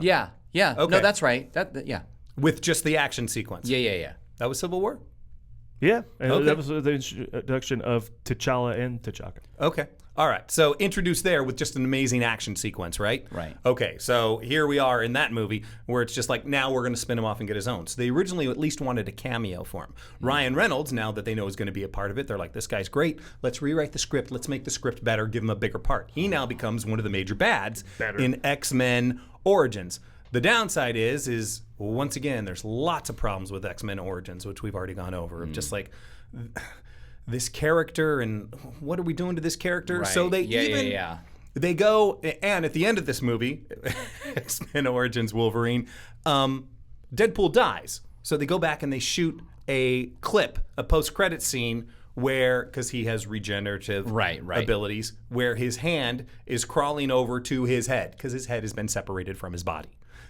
C: Yeah.
B: Okay.
C: No, that's right. Yeah.
B: With just the action sequence.
C: Yeah.
B: That was Civil War?
A: Yeah, and
B: Okay.
A: that was the introduction of T'Challa and T'Chaka.
B: Okay. All right. So introduced there with just an amazing action sequence, right?
C: Right.
B: Okay. So here we are in that movie where it's just like, now we're going to spin him off and get his own. So they originally at least wanted a cameo for him. Ryan Reynolds, now that they know is going to be a part of it, they're like, this guy's great. Let's rewrite the script. Let's make the script better. Give him a bigger part. He now becomes one of the major bads in X-Men Origins. The downside is once again, there's lots of problems with X-Men Origins, which we've already gone over. Just like this character and what are we doing to this character?
C: Right.
B: So they they go, and at the end of this movie, X-Men Origins Wolverine, Deadpool dies. So they go back and they shoot a clip, a post-credit scene where, because he has regenerative abilities, where his hand is crawling over to his head because his head has been separated from his body.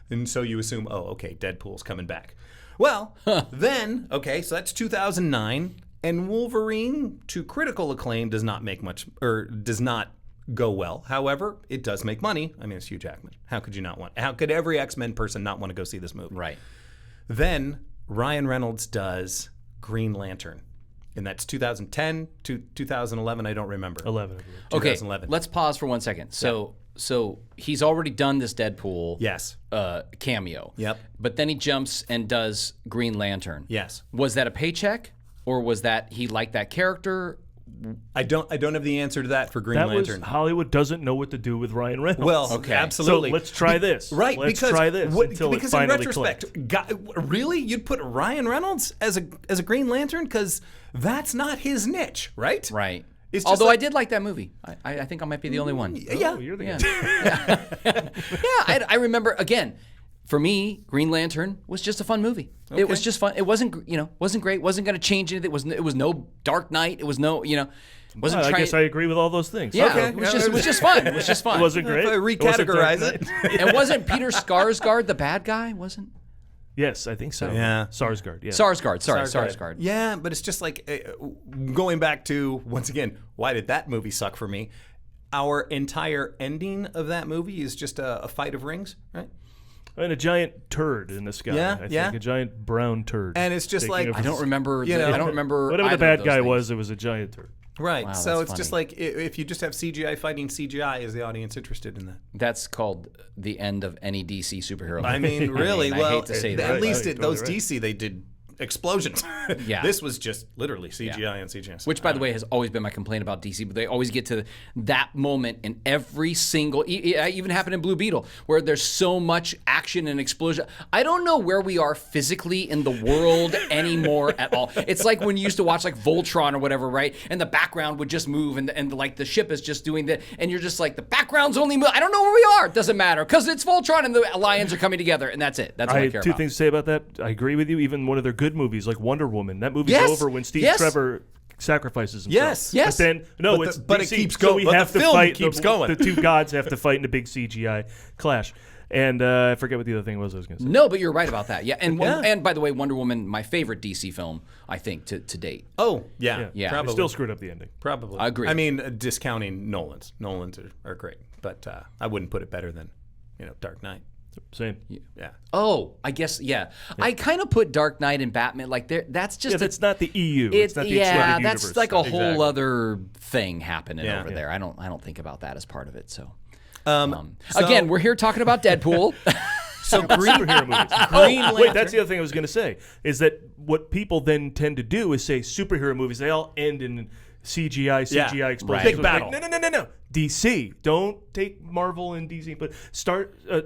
B: And so you assume, oh, okay, Deadpool's coming back. Well, then, okay, so that's 2009, and Wolverine, to critical acclaim, does not make much, or does not go well. However, it does make money. I mean, it's Hugh Jackman. How could you not want? How could every X-Men person not want to go see this movie?
C: Right.
B: Then Ryan Reynolds does Green Lantern. And that's 2010 to 2011. I don't remember.
A: 11.
C: Okay,
B: 2011.
C: let's pause for 1 second. So he's already done this Deadpool
B: Yes.
C: Cameo.
B: Yep.
C: But then he jumps and does Green Lantern.
B: Yes.
C: Was that a paycheck, or was that he liked that character?
B: I don't have the answer to that for Green
A: That
B: Lantern.
A: was Hollywood doesn't know what to do with Ryan Reynolds.
B: Well,
C: Okay.
B: absolutely.
A: So let's try this.
B: Right,
A: Let's
B: because
A: try this until it
B: because
A: finally
B: in retrospect, really, you'd put Ryan Reynolds as a Green Lantern because that's not his niche, right?
C: Right.
B: It's just
C: Although
B: like-
C: I did like that movie. I think I might be the only one.
B: Yeah.
A: Oh, you're the
C: Yeah.
A: guy.
C: Yeah, I remember, again, for me, Green Lantern was just a fun movie. It was just fun. It wasn't, wasn't great. Wasn't going to change anything. It was no Dark Knight. It was no, wasn't
A: I
C: trying.
A: guess I agree with all those things.
C: Yeah,
B: Okay.
C: it was just fun. It was just fun.
A: It wasn't great.
B: If I
A: It wasn't Dark
B: recategorize
A: Knight.
B: it.
C: And wasn't Peter Skarsgård the bad guy? Wasn't
A: Yes, I think so.
B: Yeah.
A: Sarsgaard. Yeah.
C: Sarsgaard? Sorry, Sarsgaard.
B: Yeah, but it's just like going back to, once again, why did that movie suck for me? Our entire ending of that movie is just a fight of rings, right?
A: And a giant turd in the sky.
B: Yeah,
A: I think
B: yeah.
A: a giant brown turd.
B: And it's just
A: taking
B: like-
A: over
C: I don't remember.
B: You know,
C: I don't remember
A: whatever the
C: either of
A: bad
C: those
A: guy
C: things.
A: was, it was a giant turd.
B: Right.
C: Wow,
B: so
C: that's
B: it's just
C: funny.
B: like if you just have CGI fighting CGI, is the audience interested in that?
C: That's called the end of any DC superhero movie.
B: I mean, really,
C: I
B: well,
C: hate to say
B: at
C: that.
B: least
A: Right,
B: those
A: totally right.
B: DC, they did explosions.
C: Yeah.
B: This was just literally CGI
C: Yeah.
B: and CGI.
C: Which, by the way, has always been my complaint about DC, but they always get to that moment in every single, it even happened in Blue Beetle, where there's so much action and explosion. I don't know where we are physically in the world anymore at all. It's like when you used to watch like Voltron or whatever, right? And the background would just move and like the ship is just doing that. And you're just like, the background's only move. I don't know where we are. It doesn't matter because it's Voltron and the Lions are coming together. And that's it. That's what I
A: I
C: care
A: have two
C: about.
A: things to say about that. I agree with you. Even one of their good movies, like Wonder Woman, that movie's
C: Yes,
A: over when Steve
C: yes.
A: Trevor sacrifices himself.
B: Yes,
C: yes.
A: But then no,
B: But
A: it's
B: but it
A: DC,
B: keeps
A: so
B: going.
A: we
B: But
A: have
B: the
A: to
B: film
A: fight.
B: keeps
A: the,
B: going.
A: The two gods have to fight in a big CGI clash. And I forget what the other thing was I was going to say.
C: No, but you're right about that. Yeah, and
B: Yeah.
C: and by the way, Wonder Woman, my favorite DC film, I think to date.
B: Oh, yeah.
C: Yeah.
A: They
B: Probably.
A: still screwed up the ending.
B: Probably.
C: I agree.
B: I mean, discounting Nolan's. Nolan's are great. But I wouldn't put it better than, Dark Knight.
A: Same.
B: Yeah.
C: Oh, I guess yeah. I kind of put Dark Knight and Batman like there. That's just
A: Yeah, that's not the EU. It's not the
C: yeah.
A: extended
C: That's
A: universe
C: like a
A: stuff.
C: whole
B: Exactly.
C: other thing happening
B: Yeah.
C: over there. I don't think about that as part of it. So,
B: So-
C: again, we're here talking about Deadpool.
B: So Green
A: Superhero movies.
B: Green
A: Wait,
B: Lantern.
A: that's the other thing I was going to say. Is that what people then tend to do is say superhero movies, they all end in CGI
B: Yeah.
A: explosions.
B: Right.
A: So
B: Big
A: it's
B: battle.
A: Like, no. DC. Don't take Marvel and DC. But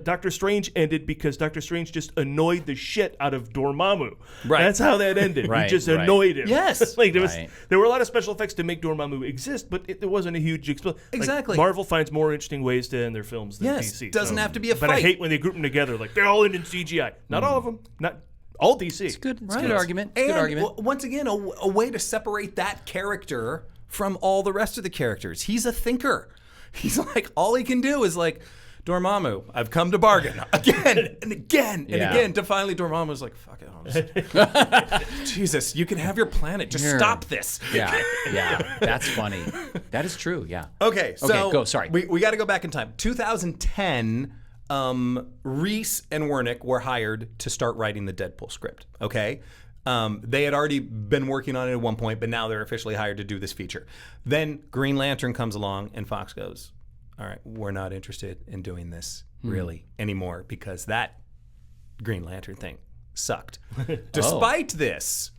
A: Doctor Strange ended because Doctor Strange just annoyed the shit out of Dormammu.
B: Right.
A: That's how that ended.
C: Right,
A: He just
C: right.
A: annoyed him.
B: Yes.
A: Like
C: Right.
A: there were a lot of special effects to make Dormammu exist, but there wasn't a huge explosion.
B: Exactly.
A: Marvel finds more interesting ways to end their films than
B: Yes.
A: DC.
B: Doesn't have to be a
A: But I
B: fight.
A: hate when they group them together. Like they're all in CGI. Not all of them. Not all DC.
C: It's good. It's a
B: Right.
C: good argument.
B: And
C: Good argument.
B: once again, a way to separate that character from all the rest of the characters. He's a thinker. He's like, all he can do is like Dormammu, I've come to bargain again and again and again to finally Dormammu was like, fuck it, honestly. Jesus, you can have your planet. Just stop this.
C: Yeah, that's funny. That is true, yeah.
B: Okay, so
C: go, sorry.
B: We got to go back in time. 2010, Reese and Wernick were hired to start writing the Deadpool script, okay? They had already been working on it at one point, but now they're officially hired to do this feature. Then Green Lantern comes along, and Fox goes, all right, we're not interested in doing this really anymore because that Green Lantern thing sucked. Despite this,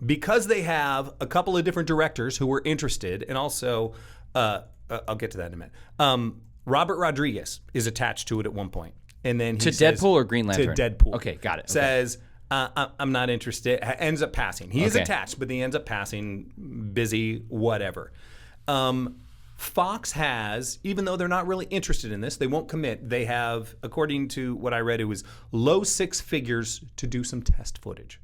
B: because they have a couple of different directors who were interested, and also, I'll get to that in a minute. Robert Rodriguez is attached to it at one point. And then he says,
C: Deadpool or Green Lantern?
B: To Deadpool.
C: Okay, got it.
B: Says, I'm not interested. Ends up passing. He is attached, but he ends up passing, busy, whatever. Fox has, even though they're not really interested in this, they won't commit. They have, according to what I read, it was low six figures to do some test footage,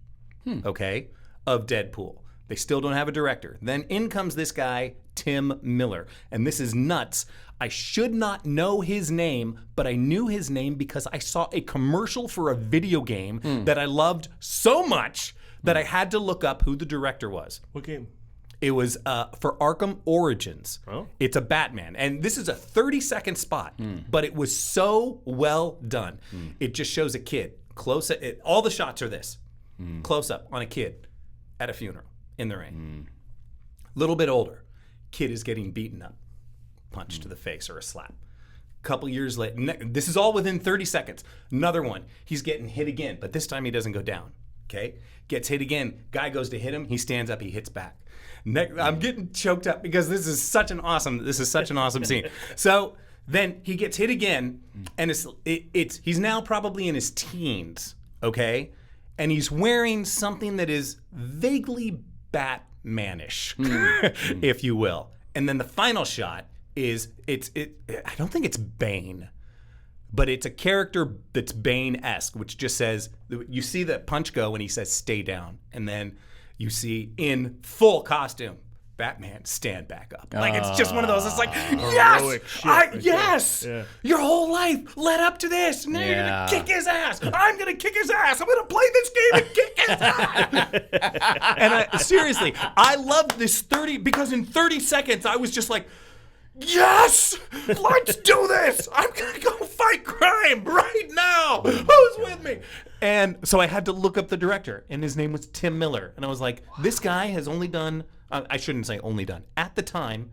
B: okay, of Deadpool. They still don't have a director. Then in comes this guy, Tim Miller. And this is nuts. I should not know his name, but I knew his name because I saw a commercial for a video game that I loved so much that I had to look up who the director was.
A: What game?
B: It was for Arkham Origins.
A: Oh.
B: It's a Batman. And this is a 30-second spot, but it was so well done. It just shows a kid. Close up. All the shots are this. Close up on a kid at a funeral in the rain. Little bit older. Kid is getting beaten up. Punch to the face or a slap. Couple years later. This is all within 30 seconds. Another one. He's getting hit again, but this time he doesn't go down. Okay? Gets hit again. Guy goes to hit him. He stands up. He hits back. I'm getting choked up because this is such an awesome scene. So then he gets hit again, and he's now probably in his teens, okay? And he's wearing something that is vaguely Batmanish, if you will. And then the final shot is I don't think it's Bane, but it's a character that's Bane-esque, which just says, you see the punch go and he says, stay down. And then you see in full costume, Batman, stand back up. Like, it's just one of those. It's like, yes!
A: Yeah.
B: Your whole life led up to this. Now you're going to kick his ass. I'm going to kick his ass. I'm going to play this game and kick his ass. And seriously, I loved this because in 30 seconds, I was just like, yes! Let's do this! I'm going to go fight crime right now! Who's with me? And so I had to look up the director, and his name was Tim Miller. And I was like, this guy has only done, I shouldn't say only done, at the time,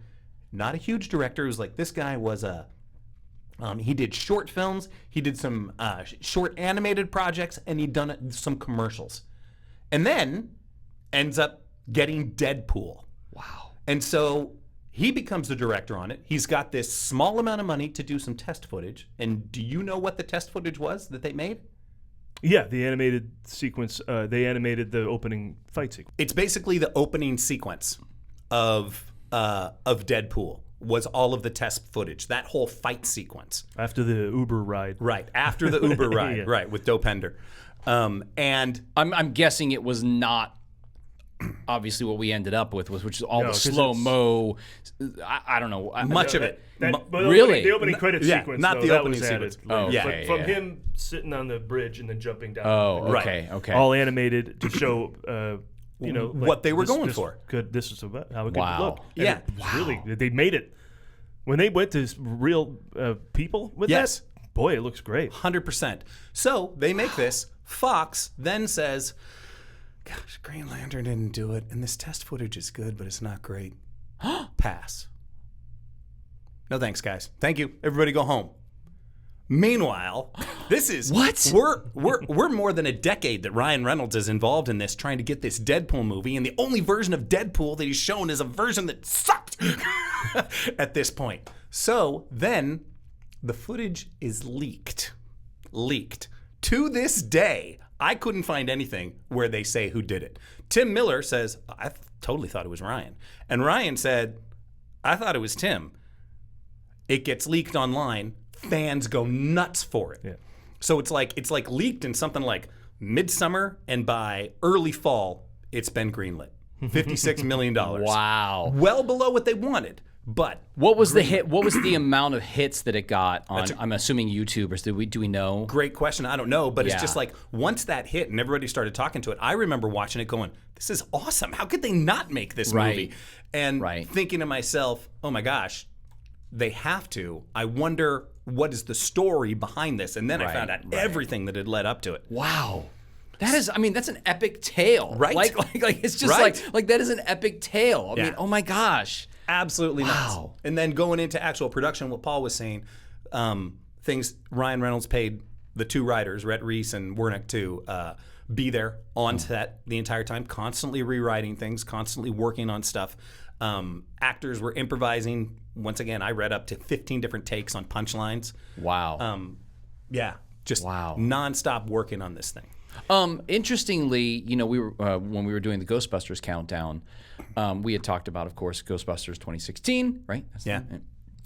B: not a huge director. It was like, this guy was he did short films, he did some short animated projects, and he'd done some commercials. And then ends up getting Deadpool.
C: Wow.
B: And so he becomes the director on it. He's got this small amount of money to do some test footage. And do you know what the test footage was that they made?
A: Yeah, the animated sequence. They animated the opening fight sequence.
B: It's basically the opening sequence of Deadpool was all of the test footage, that whole fight sequence.
A: After the Uber ride.
B: Right, after the Uber ride,
A: Yeah.
B: right, with Dopender. And
C: I'm guessing it was not obviously what we ended up with, which is all
A: No,
C: the
A: 'cause
C: slow-mo. I don't know.
B: much of it.
A: But
C: Really?
A: The opening credit
B: Yeah,
A: sequence.
B: not
A: though,
B: the
A: that
B: opening
A: was added
B: sequence.
A: later.
C: Oh, yeah.
A: But from
C: yeah.
A: him sitting on the bridge and then jumping down.
C: Oh,
B: Right.
C: okay, okay.
A: All animated to show, like,
B: What they were going
A: this
B: for.
A: This is about how it could
C: Wow.
A: look. And
B: Yeah.
A: it was really, they made it. When they went to real people with
B: Yes.
A: that, boy, it looks great.
B: 100%. So they make this. Fox then says, gosh, Green Lantern didn't do it, and this test footage is good, but it's not great. Pass. No thanks, guys. Thank you. Everybody go home. Meanwhile, this is
C: What?
B: We're more than a decade that Ryan Reynolds is involved in this, trying to get this Deadpool movie, and the only version of Deadpool that he's shown is a version that sucked at this point. So then the footage is leaked. To this day, I couldn't find anything where they say who did it. Tim Miller says, I totally thought it was Ryan. And Ryan said, I thought it was Tim. It gets leaked online. Fans go nuts for it.
A: Yeah.
B: So it's like leaked in something like midsummer, and by early fall, it's been greenlit. $56 million.
C: Wow.
B: Well below what they wanted. But
C: What was the hit? What was the amount of hits that it got on? I'm assuming YouTube. Or do we know?
B: great question. I don't know, but
C: Yeah.
B: it's just like once that hit and everybody started talking to it, I remember watching it going, this is awesome. How could they not make this movie? And thinking to myself, oh my gosh, they have to. I wonder what is the story behind this. And then I found out everything that had led up to it.
C: Wow. That is, I mean, that's an epic tale.
B: Right.
C: Like it's just like that is an epic tale. I mean, oh my gosh.
B: Absolutely nuts.
C: Wow.
B: And then going into actual production, what Paul was saying, things Ryan Reynolds paid the two writers, Rhett Reese and Wernick, to be there on set the entire time, constantly rewriting things, constantly working on stuff. Actors were improvising. Once again, I read up to 15 different takes on punchlines.
C: Wow.
B: Just nonstop working on this thing.
C: Interestingly, you know, we were when we were doing the Ghostbusters countdown, we had talked about, of course, Ghostbusters 2016, right?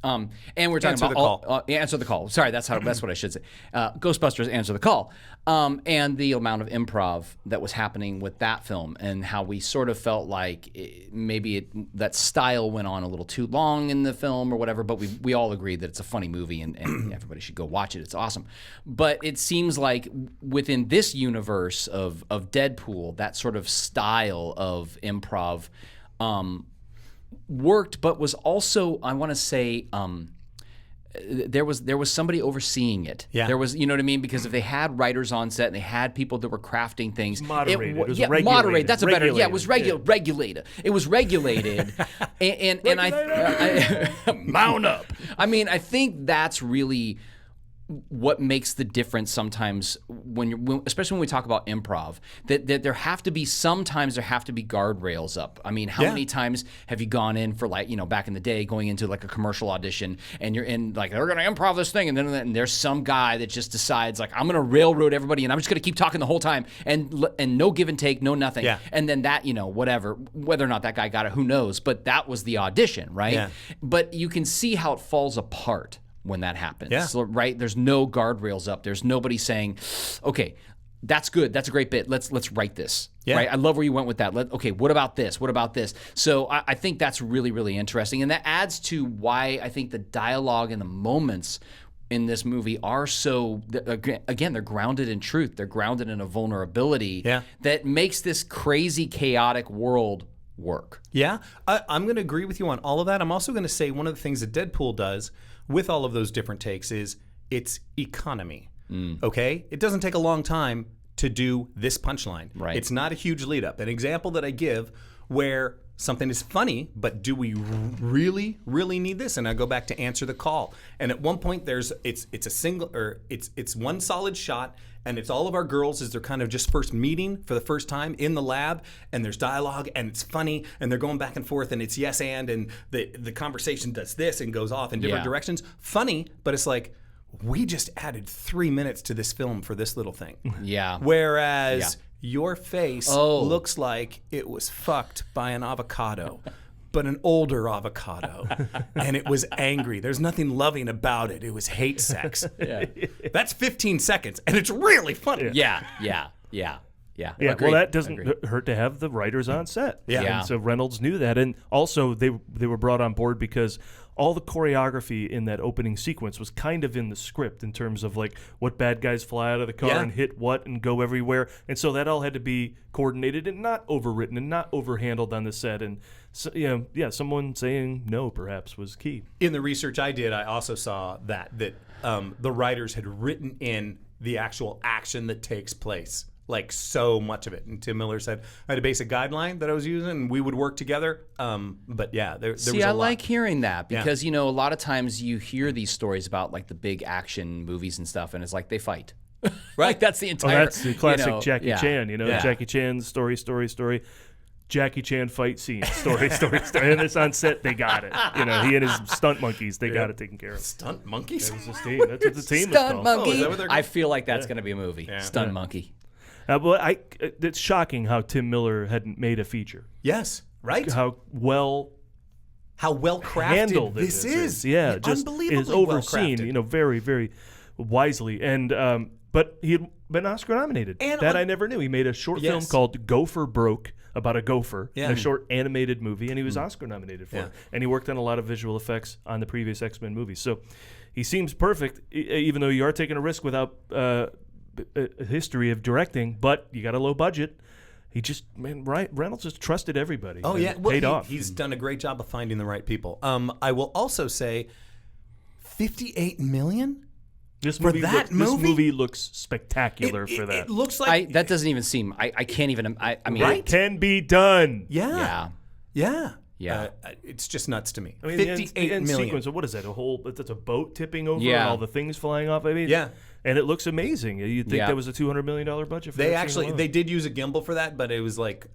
C: And we're talking about Answer the Call. Sorry, that's what I should say. Ghostbusters Answer the Call, and the amount of improv that was happening with that film, and how we sort of felt like that style went on a little too long in the film or whatever. But we all agreed that it's a funny movie and everybody should go watch it. It's awesome. But it seems like within this universe of Deadpool, that sort of style of improv worked, but was also, I want to say, there was somebody overseeing it.
B: Yeah.
C: There was, you know what I mean? Because if they had writers on set and they had people that were crafting things,
A: moderated. It was
C: regulated.
A: Moderated.
C: That's a better. Yeah, it was regulated. It was regulated, and I mount up. I mean, I think that's really what makes the difference sometimes especially when we talk about improv, that there have to be guardrails up. I mean, how many times have you gone in for, like, you know, back in the day, going into like a commercial audition and you're in, like, they're going to improv this thing, and then there's some guy that just decides, like, I'm going to railroad everybody and I'm just going to keep talking the whole time, and no give and take, no nothing. Yeah. And then that, you know, whether or not that guy got it, who knows, but that was the audition, right? Yeah. But you can see how it falls apart when that happens. Yeah. So, right? There's no guardrails up. There's nobody saying, okay, that's good. That's a great bit. Let's write this. Yeah. Right? I love where you went with that. Okay, what about this? What about this? So I think that's really, really interesting. And that adds to why I think the dialogue and the moments in this movie are so, again, they're grounded in truth. They're grounded in a vulnerability that makes this crazy, chaotic world work.
B: Yeah, I'm going to agree with you on all of that. I'm also going to say one of the things that Deadpool does with all of those different takes is its economy. Okay? It doesn't take a long time to do this punchline.
C: Right.
B: It's not a huge lead up. An example that I give where something is funny, but do we really, really need this? And I go back to Answer the Call. And at one point it's one solid shot, and it's all of our girls as they're kind of just first meeting for the first time in the lab, and there's dialogue, and it's funny, and they're going back and forth, and it's yes and the conversation does this and goes off in different directions. Funny, but it's like, we just added 3 minutes to this film for this little thing.
C: Yeah.
B: Whereas your face looks like it was fucked by an avocado, but an older avocado, and it was angry. There's nothing loving about it. It was hate sex. That's 15 seconds, and it's really funny.
C: Yeah. Agreed.
A: Well, that doesn't hurt to have the writers on set.
C: Yeah.
A: And so Reynolds knew that, and also they were brought on board because all the choreography in that opening sequence was kind of in the script in terms of, like, what bad guys fly out of the car and hit what and go everywhere, and so that all had to be coordinated and not overwritten and not overhandled on the set. And so, someone saying no perhaps was key. In
B: the research I did, I also saw that the writers had written in the actual action that takes place. Like, so much of it. And Tim Miller said, I had a basic guideline that I was using, and we would work together. But yeah, there was a lot.
C: I like hearing that because, you know, a lot of times you hear these stories about, like, the big action movies and stuff, and it's like they fight. Right? That's the entire...
A: that's the classic Jackie Chan, you know, Jackie Chan's story. Jackie Chan fight scene, story. And it's on set, they got it. You know, he and his stunt monkeys, they got it taken care of.
B: Stunt monkeys?
A: That was his team. That's what the team was called.
C: Stunt monkey. I feel like that's going to be a movie. Yeah. Stunt monkey.
A: It's shocking how Tim Miller hadn't made a feature.
B: Yes, right?
A: How well
B: crafted this is.
A: Yeah, just
B: unbelievably
A: is overseen,
B: well crafted.
A: You know, very, very wisely. And but he had been Oscar nominated.
B: And
A: I never knew. He made a short film called Gopher Broke about a gopher, a short animated movie, and he was Oscar nominated for it. And he worked on a lot of visual effects on the previous X-Men movies. So he seems perfect, even though you are taking a risk without a history of directing, but you got a low budget. He just, Reynolds just trusted everybody.
B: Oh, yeah.
A: Paid off.
B: He's done a great job of finding the right people. I will also say $58 million?
A: This
B: movie
A: looks spectacular for that.
B: It looks like...
C: that doesn't even seem... I can't even... I mean...
A: It can be done.
B: Yeah.
C: Yeah.
B: It's just nuts to me.
A: I mean,
B: $58
A: the end
B: million.
A: sequence, what is that? That's a boat tipping over
C: Yeah.
A: and all the things flying off. I mean, and it looks amazing. You'd think that was a $200 million budget for
B: They
A: that
B: actually
A: scene alone.
B: they did use a gimbal for that, but it was like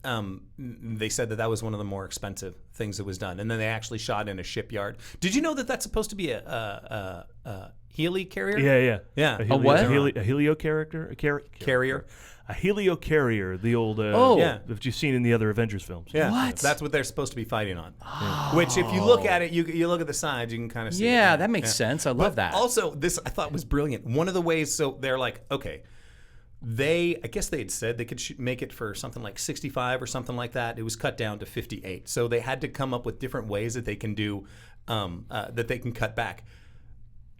B: they said that was one of the more expensive things that was done. And then they actually shot in a shipyard. Did you know that that's supposed to be a heli carrier?
A: Yeah.
C: A what?
A: A helio character?
B: Carrier.
A: A heliocarrier, the old that you've seen in the other Avengers films.
B: Yeah,
C: What?
B: That's what they're supposed to be fighting on. Which, if you look at it, you look at the sides, you can kind of see.
C: Yeah,
B: it.
C: that makes sense. I love that.
B: Also, this I thought was brilliant. One of the ways, so they're like, okay, I guess they had said they could make it for something like 65 or something like that. It was cut down to 58. So they had to come up with different ways that they can do, that they can cut back.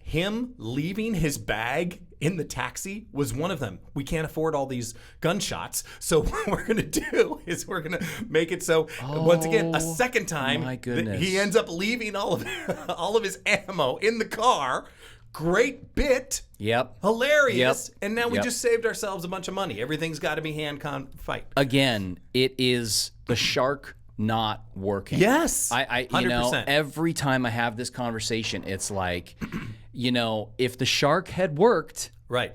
B: Him leaving his bag in the taxi was one of them. We can't afford all these gunshots, so what we're going to do is we're going to make it so, once again, a second time,
C: my goodness.
B: he ends up leaving all of his ammo in the car. Great bit.
C: Yep.
B: Hilarious.
C: Yep.
B: And now we
C: Yep.
B: just saved ourselves a bunch of money. Everything's got to be hand-con fight.
C: Again, it is the shark not working.
B: Yes.
C: I
B: 100%.
C: every time I have this conversation, it's like, if the shark had worked,
B: Right.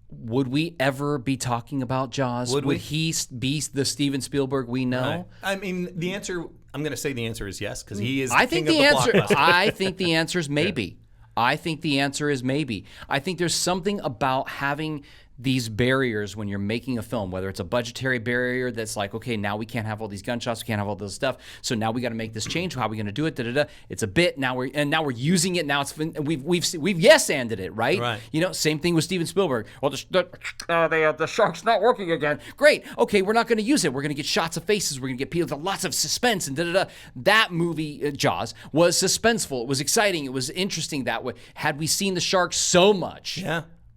C: would we ever be talking about Jaws?
B: Would we?
C: He be the Steven Spielberg we know?
B: Right. I mean, the answer, I'm going to say the answer is yes, because he is
C: I
B: the
C: think
B: king
C: the
B: of the
C: answer.
B: blockbuster.
C: I think the answer is maybe. I think the answer is maybe. I think there's something about having these barriers when you're making a film, whether it's a budgetary barrier that's like, okay, now we can't have all these gunshots, we can't have all this stuff, so now we got to make this change. How are we going to do it? Da, da, da. It's a bit now we're using it. Now we've yes-anded it, right?
B: Right.
C: Same thing with Steven Spielberg. Well, the shark's not working again. Great. Okay, we're not going to use it. We're going to get shots of faces. We're going to get people, lots of suspense and da da da. That movie, Jaws, was suspenseful. It was exciting. It was interesting that way. Had we seen the shark so much,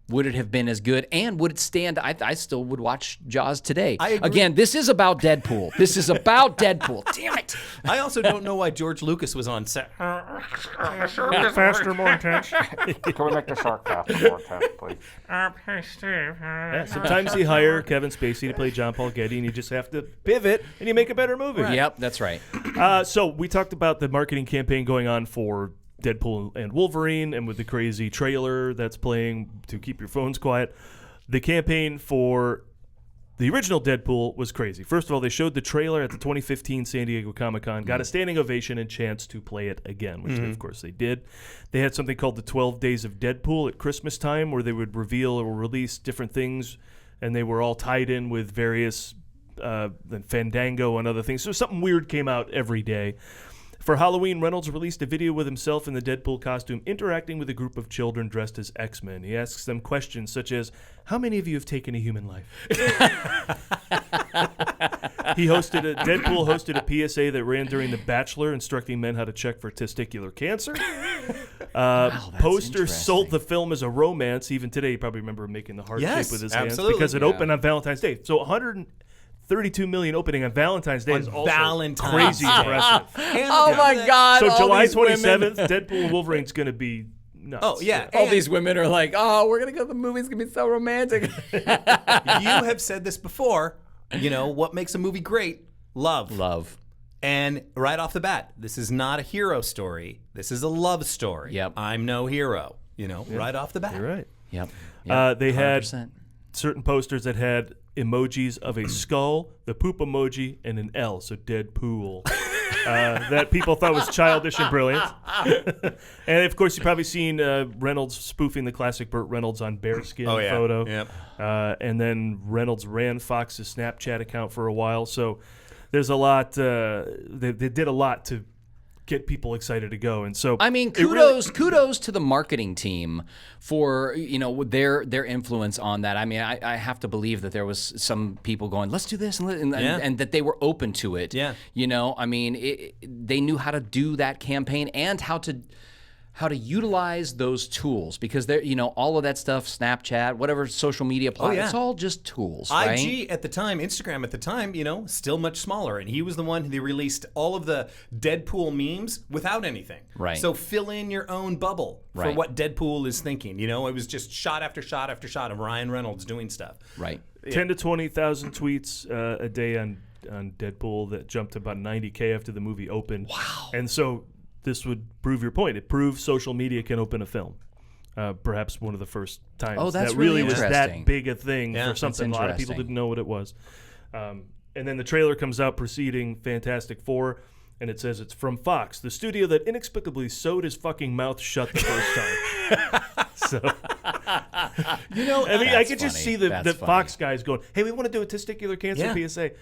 C: would it have been as good? And would it stand? I still would watch Jaws today.
B: I agree.
C: Again, this is about Deadpool. This is about Deadpool. Damn it.
B: I also don't know why George Lucas was on set.
A: Faster, more intense.
D: Can we make the shark faster, more intense, please?
E: Hey, Steve.
A: Sometimes you hire Kevin Spacey to play John Paul Getty, and you just have to pivot, and you make a better movie.
C: Yep, that's right.
A: So we talked about the marketing campaign going on for Deadpool and Wolverine, and with the crazy trailer that's playing to keep your phones quiet. The campaign for the original Deadpool was crazy. First of all, they showed the trailer at the 2015 San Diego Comic-Con, got a standing ovation and chance to play it again, which of course they did. They had something called the 12 Days of Deadpool at Christmas time, where they would reveal or release different things, and they were all tied in with various Fandango and other things. So something weird came out every day. For Halloween, Reynolds released a video with himself in the Deadpool costume interacting with a group of children dressed as X-Men. He asks them questions such as, how many of you have taken a human life? Deadpool hosted a PSA that ran during The Bachelor, instructing men how to check for testicular cancer. Posters sold the film as a romance. Even today, you probably remember him making the heart shape with his hands because it opened on Valentine's Day. So 132 million opening on Valentine's Day is also crazy impressive.
C: Oh my God!
A: So
C: all
A: July
C: these women.
A: 27th, Deadpool and Wolverine's going to be nuts.
B: Oh, yeah.
C: All these women are like, oh, we're gonna go to the movie. It's gonna be so romantic.
B: You have said this before. What makes a movie great? Love.
C: Love.
B: And right off the bat, this is not a hero story. This is a love story.
C: Yep.
B: I'm no hero. Right off the bat.
A: You're right.
C: Yep.
A: They had
C: 100%.
A: certain posters that had emojis of a skull, the poop emoji, and an L, so Deadpool. That people thought was childish and brilliant. And of course, you've probably seen Reynolds spoofing the classic Burt Reynolds on bearskin photo.
B: Yep.
A: And then Reynolds ran Fox's Snapchat account for a while. So there's a lot. They did a lot to get people excited to go. And so
C: I mean, kudos to the marketing team for their influence on that. I mean, I have to believe that there was some people going, let's do this, and that they were open to it.
B: Yeah.
C: I mean, they knew how to do that campaign and how to utilize those tools, because they're all of that stuff, Snapchat, whatever social media platform, it's all just tools, right?
B: IG at the time, Instagram at the time, still much smaller, and he was the one who released all of the Deadpool memes without anything.
C: Right.
B: So fill in your own bubble for what Deadpool is thinking. It was just shot after shot after shot of Ryan Reynolds doing stuff.
C: Right.
A: 10 to 20,000 tweets a day on Deadpool that jumped to about 90K after the movie opened.
C: Wow.
A: And so this would prove your point. It proves social media can open a film. Perhaps one of the first times
C: that's
A: that really was
C: interesting.
A: that big a thing for something a lot of people
C: interesting.
A: didn't know what it was. And then the trailer comes out preceding Fantastic Four, and it says it's from Fox, the studio that inexplicably sewed his fucking mouth shut the first time. So, I mean, I could just see the Fox guys going, "Hey, we want to do a testicular cancer PSA."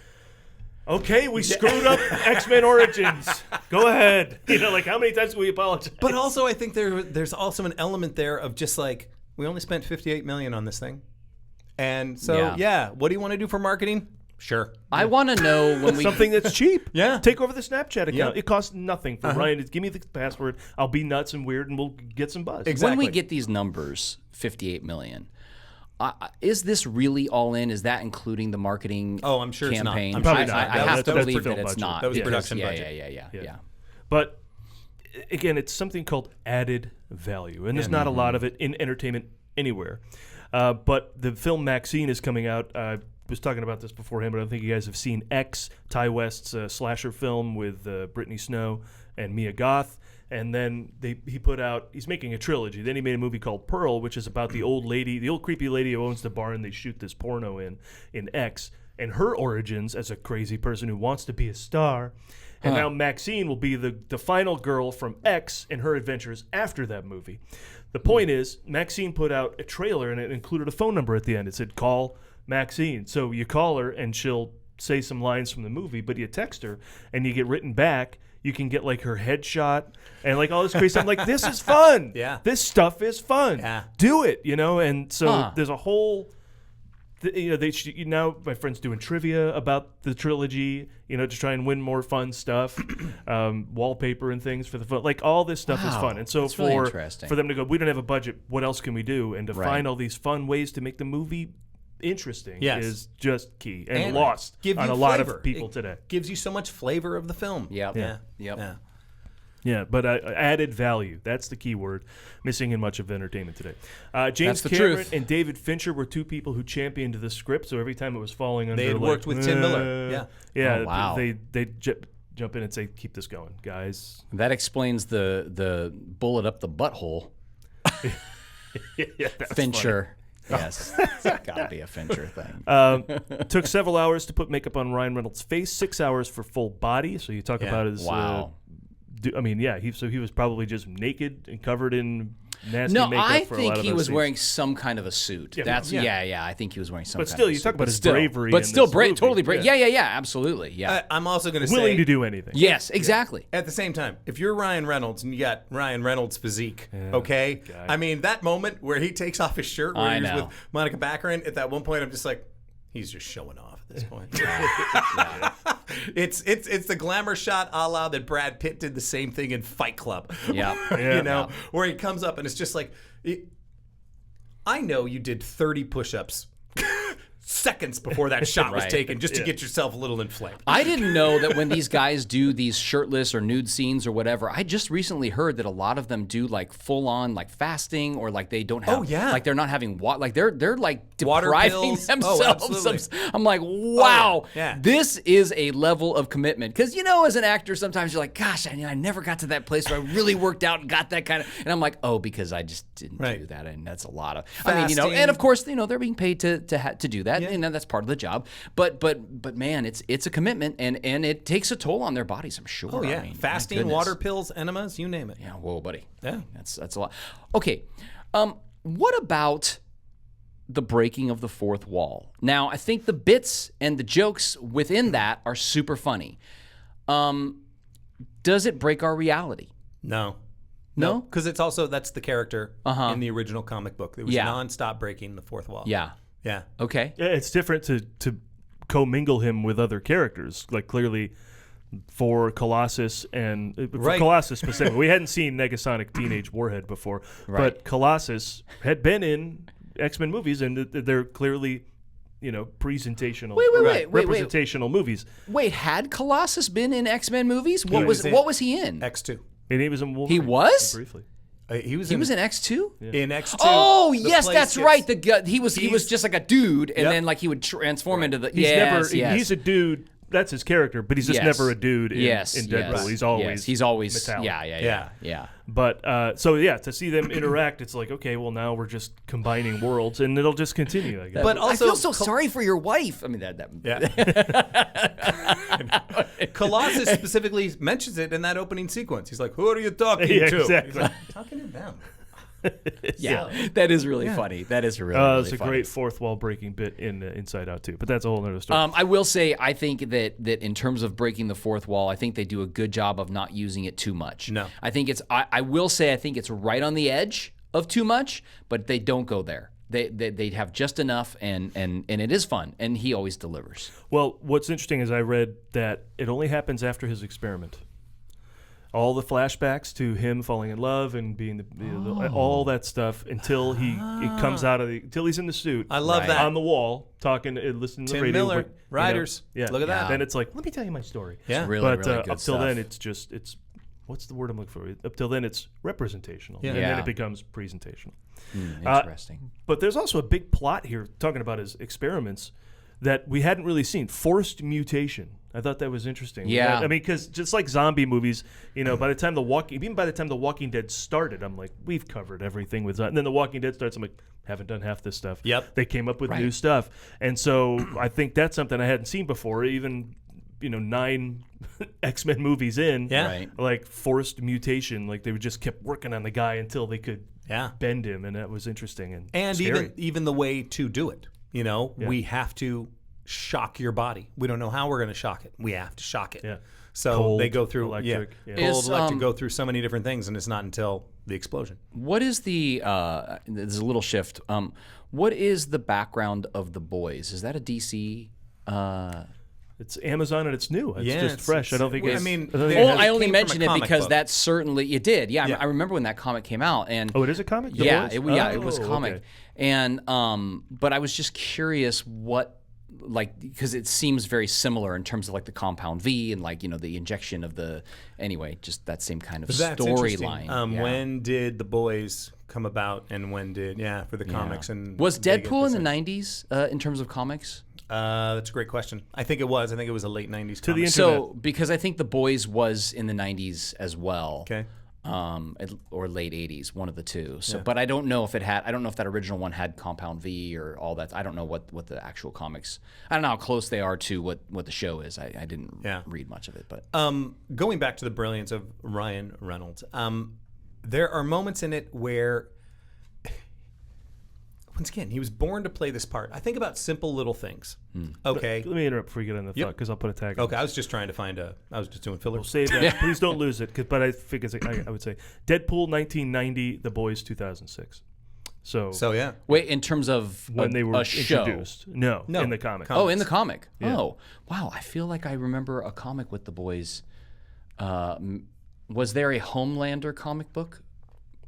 A: Okay, we screwed up X-Men Origins. Go ahead. Like how many times can we apologize?
B: But also, I think there's also an element there of just like, we only spent $58 million on this thing, and so what do you want to do for marketing? Sure.
C: I want to know when we
A: something that's cheap.
B: Yeah.
A: Take over the Snapchat account.
B: Yeah.
A: It costs nothing for Ryan. Give me the password. I'll be nuts and weird, and we'll get some buzz.
B: Exactly.
C: when we get these numbers, 58 million. Is this really all in? Is that including the marketing?
B: Oh, I'm sure
C: campaign?
B: it's not.
A: Probably not.
C: I have to
A: That's
C: believe
A: the
C: that
A: film
C: it's
A: budget.
C: not.
B: That was
C: because-
B: production
C: yeah,
B: budget.
C: Yeah.
A: But again, it's something called added value, and there's not a lot of it in entertainment anywhere. But the film Maxine is coming out. I was talking about this beforehand, but I don't think you guys have seen X, Ty West's slasher film with Brittany Snow and Mia Goth. And then he's making a trilogy. Then he made a movie called Pearl, which is about the old creepy lady who owns the barn they shoot this porno in X, and her origins as a crazy person who wants to be a star. And now Maxine will be the final girl from X and her adventures after that movie. The point is, Maxine put out a trailer, and it included a phone number at the end. It said, "Call Maxine." So you call her, and she'll say some lines from the movie, but you text her, and you get written back. You can get like her headshot and like all this crazy stuff. I'm like, this is fun.
B: Yeah.
A: This stuff is fun.
B: Yeah.
A: Do it, And so there's a whole, now my friend's doing trivia about the trilogy, to try and win more fun stuff, wallpaper and things for the fun. Like all this stuff is fun. And so
C: That's really interesting.
A: for them to go, we don't have a budget. What else can we do? And to find all these fun ways to make the movie interesting is just key and lost on a lot of people today.
B: Gives you so much flavor of the film.
C: Yep.
A: Yeah, but added value. That's the key word missing in much of entertainment today. James
C: That's the
A: Cameron
C: truth.
A: and David Fincher were two people who championed the script, so every time it was falling under,
B: They had worked with Tim Miller.
A: Yeah,
C: Oh, wow.
A: they jump in and say, keep this going, guys.
C: That explains the bullet up the butthole.
A: That's
C: Fincher. Yes, it's got to be a Fincher thing.
A: Took several hours to put makeup on Ryan Reynolds' face, 6 hours for full body. So you talk about his.
C: Wow.
A: He was probably just naked and covered in nasty
C: No,
A: makeup
C: I
A: for a lot
C: think
A: of
C: he
A: those
C: was
A: scenes.
C: wearing some kind of a suit.
A: Yeah,
C: That's
A: yeah.
C: I think he was wearing some.
A: But
C: kind
A: still,
C: of a
A: you
C: suit.
A: talk about
C: But
A: his
C: still-
A: bravery
C: But
A: in
C: still,
A: this movie.
C: totally brave.
A: Yeah.
C: Yeah, absolutely. Yeah.
B: I'm also going to say,
A: Willing to do anything.
C: Yes, exactly.
B: at the same time, if you're Ryan Reynolds and you got Ryan Reynolds' physique, okay?
A: guy.
B: I mean, that moment where he takes off his shirt where
C: I
B: he's
C: know.
B: with Monica Baccarin, at that one point, I'm just like, he's just showing off at this point. It's the glamour shot a la that Brad Pitt did the same thing in Fight Club.
C: Yeah.
B: Where he comes up and it's just like, I know you did 30 push-ups seconds before that shot was
C: Right.
B: taken just to get yourself a little inflamed.
C: I didn't know that when these guys do these shirtless or nude scenes or whatever. I just recently heard that a lot of them do like full on like fasting or like they don't have like they're not having water, like they're like
B: Water
C: depriving
B: pills.
C: themselves.
B: Absolutely.
C: I'm like, wow,
B: Yeah.
C: this is a level of commitment. Because as an actor, sometimes you're like, gosh, I never got to that place where I really worked out and got that kind of. And I'm like, oh, because I just didn't do that, and that's a lot of.
B: Fasting.
C: And of course, they're being paid to do that, and that's part of the job. But man, it's a commitment, and it takes a toll on their bodies, I'm sure.
B: Oh, yeah.
C: I mean, my
B: Fasting,
C: goodness.
B: water pills, enemas, you name it.
C: Yeah, whoa, buddy.
B: Yeah.
C: That's a lot. Okay, what about the breaking of the fourth wall? Now, I think the bits and the jokes within that are super funny. Does it break our reality?
B: No.
C: No?
B: Because that's the character in the original comic book. It was nonstop breaking the fourth wall.
C: Yeah.
B: Yeah.
C: Okay.
A: Yeah, it's different to commingle him with other characters. Like clearly, for Colossus and for Colossus specifically, we hadn't seen Negasonic Teenage Warhead before, but Colossus had been in X-Men movies, and they're clearly, presentational, representational movies.
C: Wait, had Colossus been in X-Men movies? What was he in?
B: X2.
A: And he was in Wolverine.
C: He was?
A: Briefly.
B: He was
C: in X2?
B: Yeah. In X2.
C: Oh, yes, that's right. He was just like a dude, and then like he would transform into the.
A: He's a dude. That's his character, but he's just never a dude in Deadpool. He's always
C: metallic. Yeah.
A: But to see them interact, it's like, okay, well now we're just combining worlds, and it'll just continue. I guess.
B: But also,
C: I feel so sorry for your wife. I mean
B: Colossus specifically mentions it in that opening sequence. He's like, "Who are you talking to?"
A: Exactly.
B: He's like, talking to them.
C: That is really funny. That is really
A: it's a
C: funny.
A: great fourth wall breaking bit in Inside Out too, but that's a whole other story.
C: I will say, I think that in terms of breaking the fourth wall, I think they do a good job of not using it too much.
B: No,
C: I think it's. I will say, I think it's right on the edge of too much, but they don't go there. They have just enough, and it is fun, and he always delivers.
A: Well, what's interesting is I read that it only happens after his experiment. All the flashbacks to him falling in love and being all that stuff until he comes out of until he's in the suit.
B: I love that
A: on the wall talking, listening to the radio.
B: Miller, Riders. Look at that.
A: Then it's like, let me tell you my story.
B: Yeah,
C: it's really,
A: but
C: really good
A: up till
C: stuff.
A: then, it's what's the word I'm looking for? Up till then, it's representational, and
C: Yeah.
A: then it becomes presentational.
C: Interesting.
A: But there's also a big plot here talking about his experiments that we hadn't really seen. Forced mutation. I thought that was interesting.
C: Yeah.
A: I mean, because just like zombie movies, by the time The Walking Dead started, I'm like, we've covered everything with that. And then The Walking Dead starts, I'm like, haven't done half this stuff.
B: Yep.
A: They came up with new stuff. And so I think that's something I hadn't seen before, even, 9 X-Men movies in.
B: Yeah.
C: Right.
A: Like forced mutation. Like they would just kept working on the guy until they could bend him. And that was interesting and scary.
B: even the way to do it. We have to shock your body. We don't know how we're going to shock it. We have to shock it.
A: Yeah.
B: So
A: cold,
B: they go through
A: electric.
B: Cold, electric, go through so many different things, and it's not until the explosion.
C: What is the? There's a little shift. What is the background of The Boys? Is that a DC?
A: It's Amazon and it's new. It's just fresh. I don't think.
C: I only mention it because
B: book.
C: That certainly it did. Yeah, I remember when that comic came out. And
A: it is a comic. The
C: Yeah,
A: Boys?
C: it was comic.
A: Okay.
C: And but I was just curious because it seems very similar in terms of like the compound V and the injection of just that same kind of storyline.
B: When did The Boys come about, and when did for the comics and
C: was Deadpool in the 90s in terms of comiks?
B: That's a great question. I think it was. I think it was a late 90s
A: to the internet.
C: So because I think The Boys was in the 90s as well.
B: Okay.
C: Or late 80s, one of the two. So, but I don't know if it had. I don't know if that original one had Compound V or all that. I don't know what the actual comics. I don't know how close they are to what the show is. I didn't read much of it. But
B: going back to the brilliance of Ryan Reynolds, there are moments in it where, once again, he was born to play this part. I think about simple little things. Okay.
A: Let me interrupt before you get on the thought, because I'll put a tag on
B: Okay, I was just trying to find I was just doing filler.
A: We'll save that. Please don't lose it. But I think I would say Deadpool 1990, The Boys 2006. So
B: yeah.
C: Wait, in terms of
A: when they were
C: show.
A: introduced. No, in the comic.
C: Oh, in the comic.
A: Yeah.
C: Oh, wow. I feel like I remember a comic with The Boys. Was there a Homelander comic book?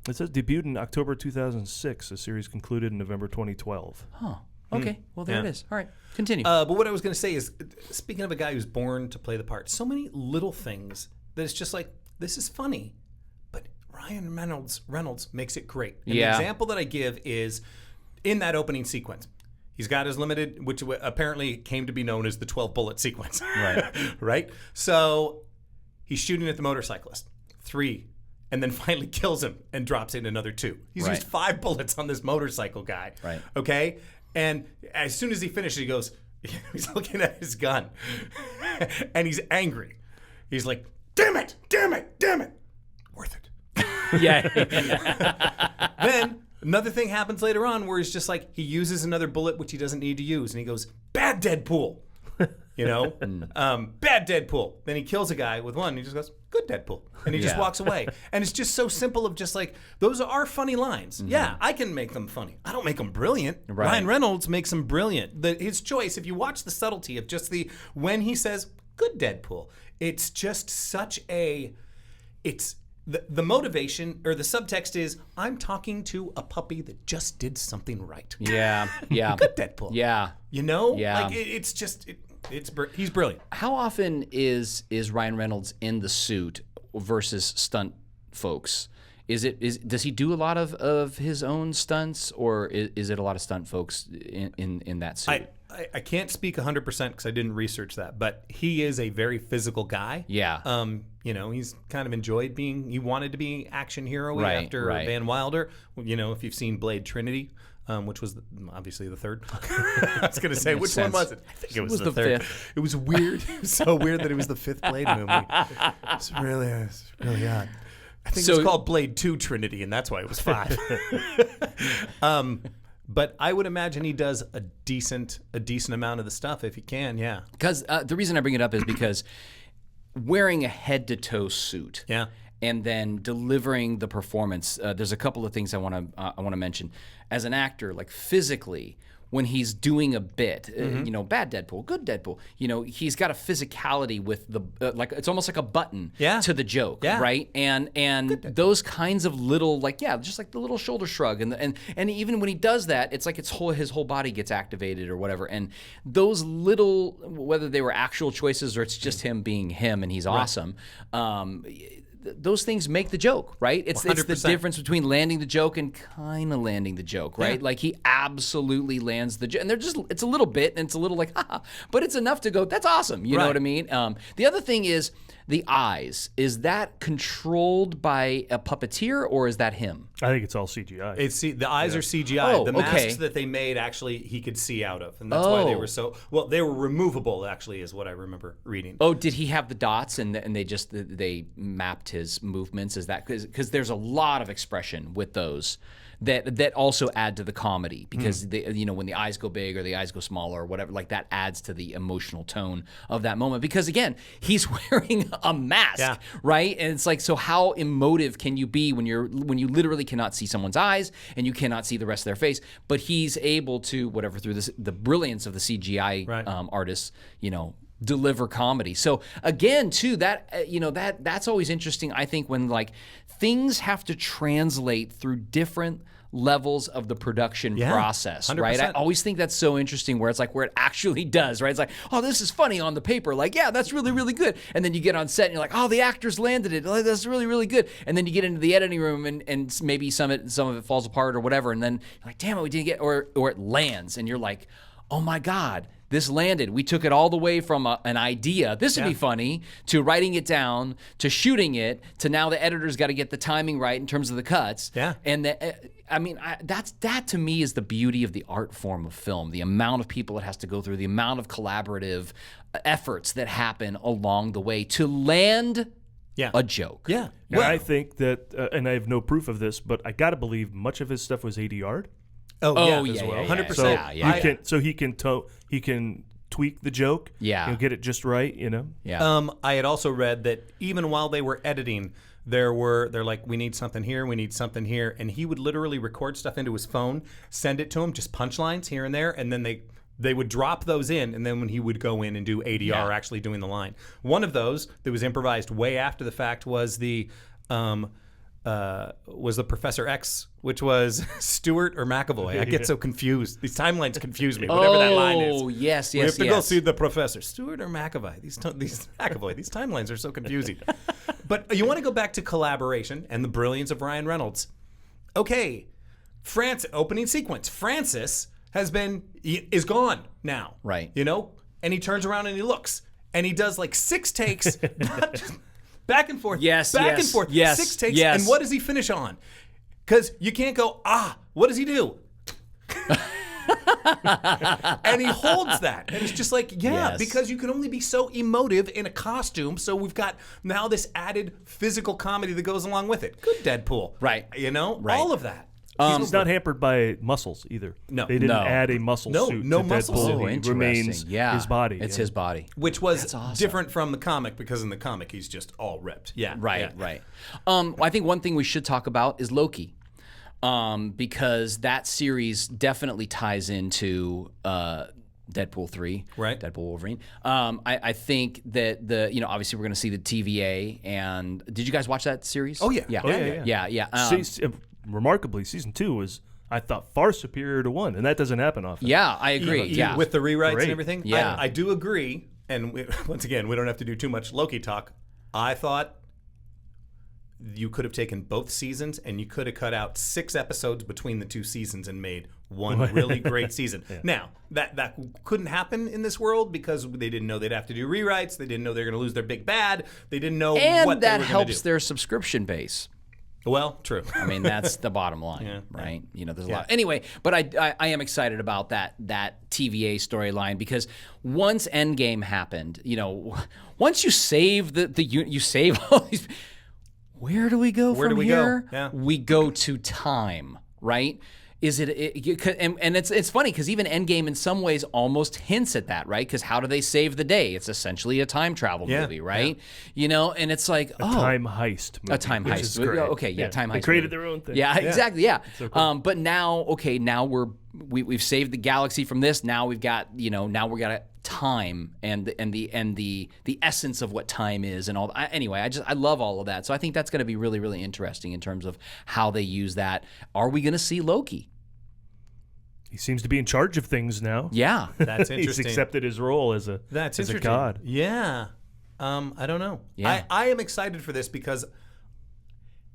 A: It says debuted in October 2006. The series concluded in November 2012.
C: Huh. Okay. Well, there it is. All right. Continue.
B: But what I was going to say is, speaking of a guy who's born to play the part, so many little things that it's just like, this is funny, but Ryan Reynolds makes it great. And the example that I give is in that opening sequence. He's got his limited, which apparently came to be known as the 12 bullet sequence.
C: Right.
B: Right? So he's shooting at the motorcyclist. 3. And then finally kills him and drops in another 2. He's used 5 bullets on this motorcycle guy.
C: Right.
B: Okay? And as soon as he finishes, he goes, he's looking at his gun. And he's angry. He's like, damn it. Worth it.
C: Yeah.
B: Then another thing happens later on where he's just like, he uses another bullet, which he doesn't need to use. And he goes, bad Deadpool. Bad Deadpool. Then he kills a guy with one, and he just goes, good Deadpool. And he just walks away. And it's just so simple of just like, those are funny lines. Yeah, I can make them funny. I don't make them brilliant.
C: Right.
B: Ryan Reynolds makes them brilliant. His choice, if you watch the subtlety of just when he says, good Deadpool, it's just such the motivation or the subtext is, I'm talking to a puppy that just did something right.
C: Yeah.
B: Good Deadpool.
C: Yeah.
B: Yeah. Like he's brilliant.
C: How often is Ryan Reynolds in the suit versus stunt folks? Does he do a lot of his own stunts, or is it a lot of stunt folks in that suit?
B: I can't speak 100% because I didn't research that, but he is a very physical guy.
C: Yeah.
B: He's kind of enjoyed he wanted to be action hero after Van Wilder. If you've seen Blade Trinity, which was obviously the third. I was going to say, which one was it? I think it was the third.
C: fifth.
B: It was weird. It was so weird that it was the fifth Blade movie. It's really odd. I think it was called Blade 2 Trinity, and that's why it was 5. But I would imagine he does a decent amount of the stuff if he can, yeah.
C: Because the reason I bring it up is because wearing a head-to-toe suit, and then delivering the performance. There's a couple of things I want to mention. As an actor, like physically, when he's doing a bit, bad Deadpool, good Deadpool, he's got a physicality with the like it's almost like a button to the joke, right? And those kinds of little just like the little shoulder shrug and even when he does that, it's like his whole body gets activated or whatever. And those little, whether they were actual choices or it's just him being him and he's awesome. Those things make the joke, right? It's the difference between landing the joke and kind of landing the joke, right? Yeah. Like he absolutely lands the joke, and it's a little bit, and it's a little like, but it's enough to go, that's awesome. You know what I mean? The other thing is the eyes. Is that controlled by a puppeteer or is that him?
A: I think it's all CGI.
B: The eyes are CGI. The masks that they made actually he could see out of, and that's why they were they were removable. Actually, is what I remember reading.
C: Oh, did he have the dots and they mapped his movements? Is that because there's a lot of expression with those that also add to the comedy because when the eyes go big or the eyes go small or whatever, like that adds to the emotional tone of that moment because again he's wearing a mask, right? And it's like, so how emotive can you be when you literally cannot see someone's eyes and you cannot see the rest of their face, but he's able to through the brilliance of the CGI artists, deliver comedy. So again, too, that's always interesting. I think when things have to translate through different levels of the production process, 100%. Right? I always think that's so interesting where it's like where it actually does, right? It's like, oh, this is funny on the paper. Like, yeah, that's really, really good. And then you get on set and you're like, oh, the actors landed it. Like, that's really, really good. And then you get into the editing room and maybe some of it falls apart or whatever. And then you're like, damn it, we didn't get, or it lands. And you're like, oh my God, this landed. We took it all the way from an idea, this would be funny, to writing it down, to shooting it, to now the editor's got to get the timing right in terms of the cuts. Yeah. And that to me is the beauty of the art form of film, the amount of people it has to go through, the amount of collaborative efforts that happen along the way to land a joke.
A: Yeah. Well, I think that, and I have no proof of this, but I got to believe much of his stuff was ADR'd.
B: Oh yeah, as well. 100%.
A: So he can tweak the joke. Yeah, he'll get it just right.
B: Yeah. I had also read that even while they were editing, they're like, we need something here, and he would literally record stuff into his phone, send it to him, just punchlines here and there, and then they would drop those in, and then when he would go in and do ADR, actually doing the line. One of those that was improvised way after the fact was the Professor X, which was Stewart or McAvoy. I get so confused. These timelines confuse me. Whatever that line is.
C: Oh, yes.
B: We have to go see the professor. Stewart or McAvoy. These McAvoy. These timelines are so confusing. But you want to go back to collaboration and the brilliance of Ryan Reynolds. Okay, opening sequence. Francis is gone now.
C: Right.
B: And he turns around and he looks and he does like 6 takes. Not just, back and forth, back and forth, 6 takes, and what does he finish on? Because you can't go, what does he do? And he holds that, and it's just like, because you can only be so emotive in a costume, so we've got now this added physical comedy that goes along with it. Good Deadpool.
C: Right.
B: All of that.
A: He's not hampered by muscles either.
B: No.
A: They didn't
C: No.
A: add a muscle suit
B: no
A: to
B: muscle
A: Deadpool.
B: suit.
C: Oh,
A: He
C: interesting.
A: remains
C: Yeah,
A: his body.
C: It's
A: yeah.
C: his body.
B: Which was
C: That's awesome.
B: different from the comic, because in the comic he's just all ripped. Yeah.
C: Right,
B: yeah.
C: right. I think one thing we should talk about is Loki, because that series definitely ties into Deadpool 3,
B: Right.
C: Deadpool Wolverine. I think that obviously we're going to see the TVA, and did you guys watch that series?
B: Oh, yeah.
C: yeah,
B: Oh,
C: yeah.
A: Remarkably, season 2 was, I thought, far superior to 1, and that doesn't happen often.
C: Yeah, I agree. Yeah,
B: With the rewrites
A: Great.
B: and everything.
C: Yeah.
B: I do agree. And once again, we don't have to do too much Loki talk. I thought you could have taken both seasons and you could have cut out 6 episodes between the 2 seasons and made one really great season. Now, that couldn't happen in this world because they didn't know they'd have to do rewrites. They didn't know they were going to lose their big bad. They didn't know
C: and
B: what they
C: that
B: were going to
C: helps
B: do.
C: their subscription base.
B: Well, true.
C: I mean, that's the bottom line, right? There's a lot. Anyway, but I am excited about that TVA storyline because once Endgame happened, once you save you save all these. Where do we go from here?
B: Yeah.
C: We go to time, right? Is and it's funny because even Endgame in some ways almost hints at that, right? Because how do they save the day? It's essentially a time travel movie, right? And it's like
A: A time heist movie.
C: a time
A: which
C: heist.
A: is great.
C: Okay, time heist.
A: They created
C: movie.
A: their own thing.
C: Yeah, exactly. Yeah.
A: So cool.
C: But now we've saved the galaxy from this. Now we've got now we got time and the essence of what time is and all. Anyway, I love all of that. So I think that's going to be really, really interesting in terms of how they use that. Are we going to see Loki?
A: He seems to be in charge of things now.
C: Yeah.
B: That's
A: He's
B: interesting.
A: accepted his role as a god.
B: Yeah. I don't know.
C: Yeah.
B: I am excited for this because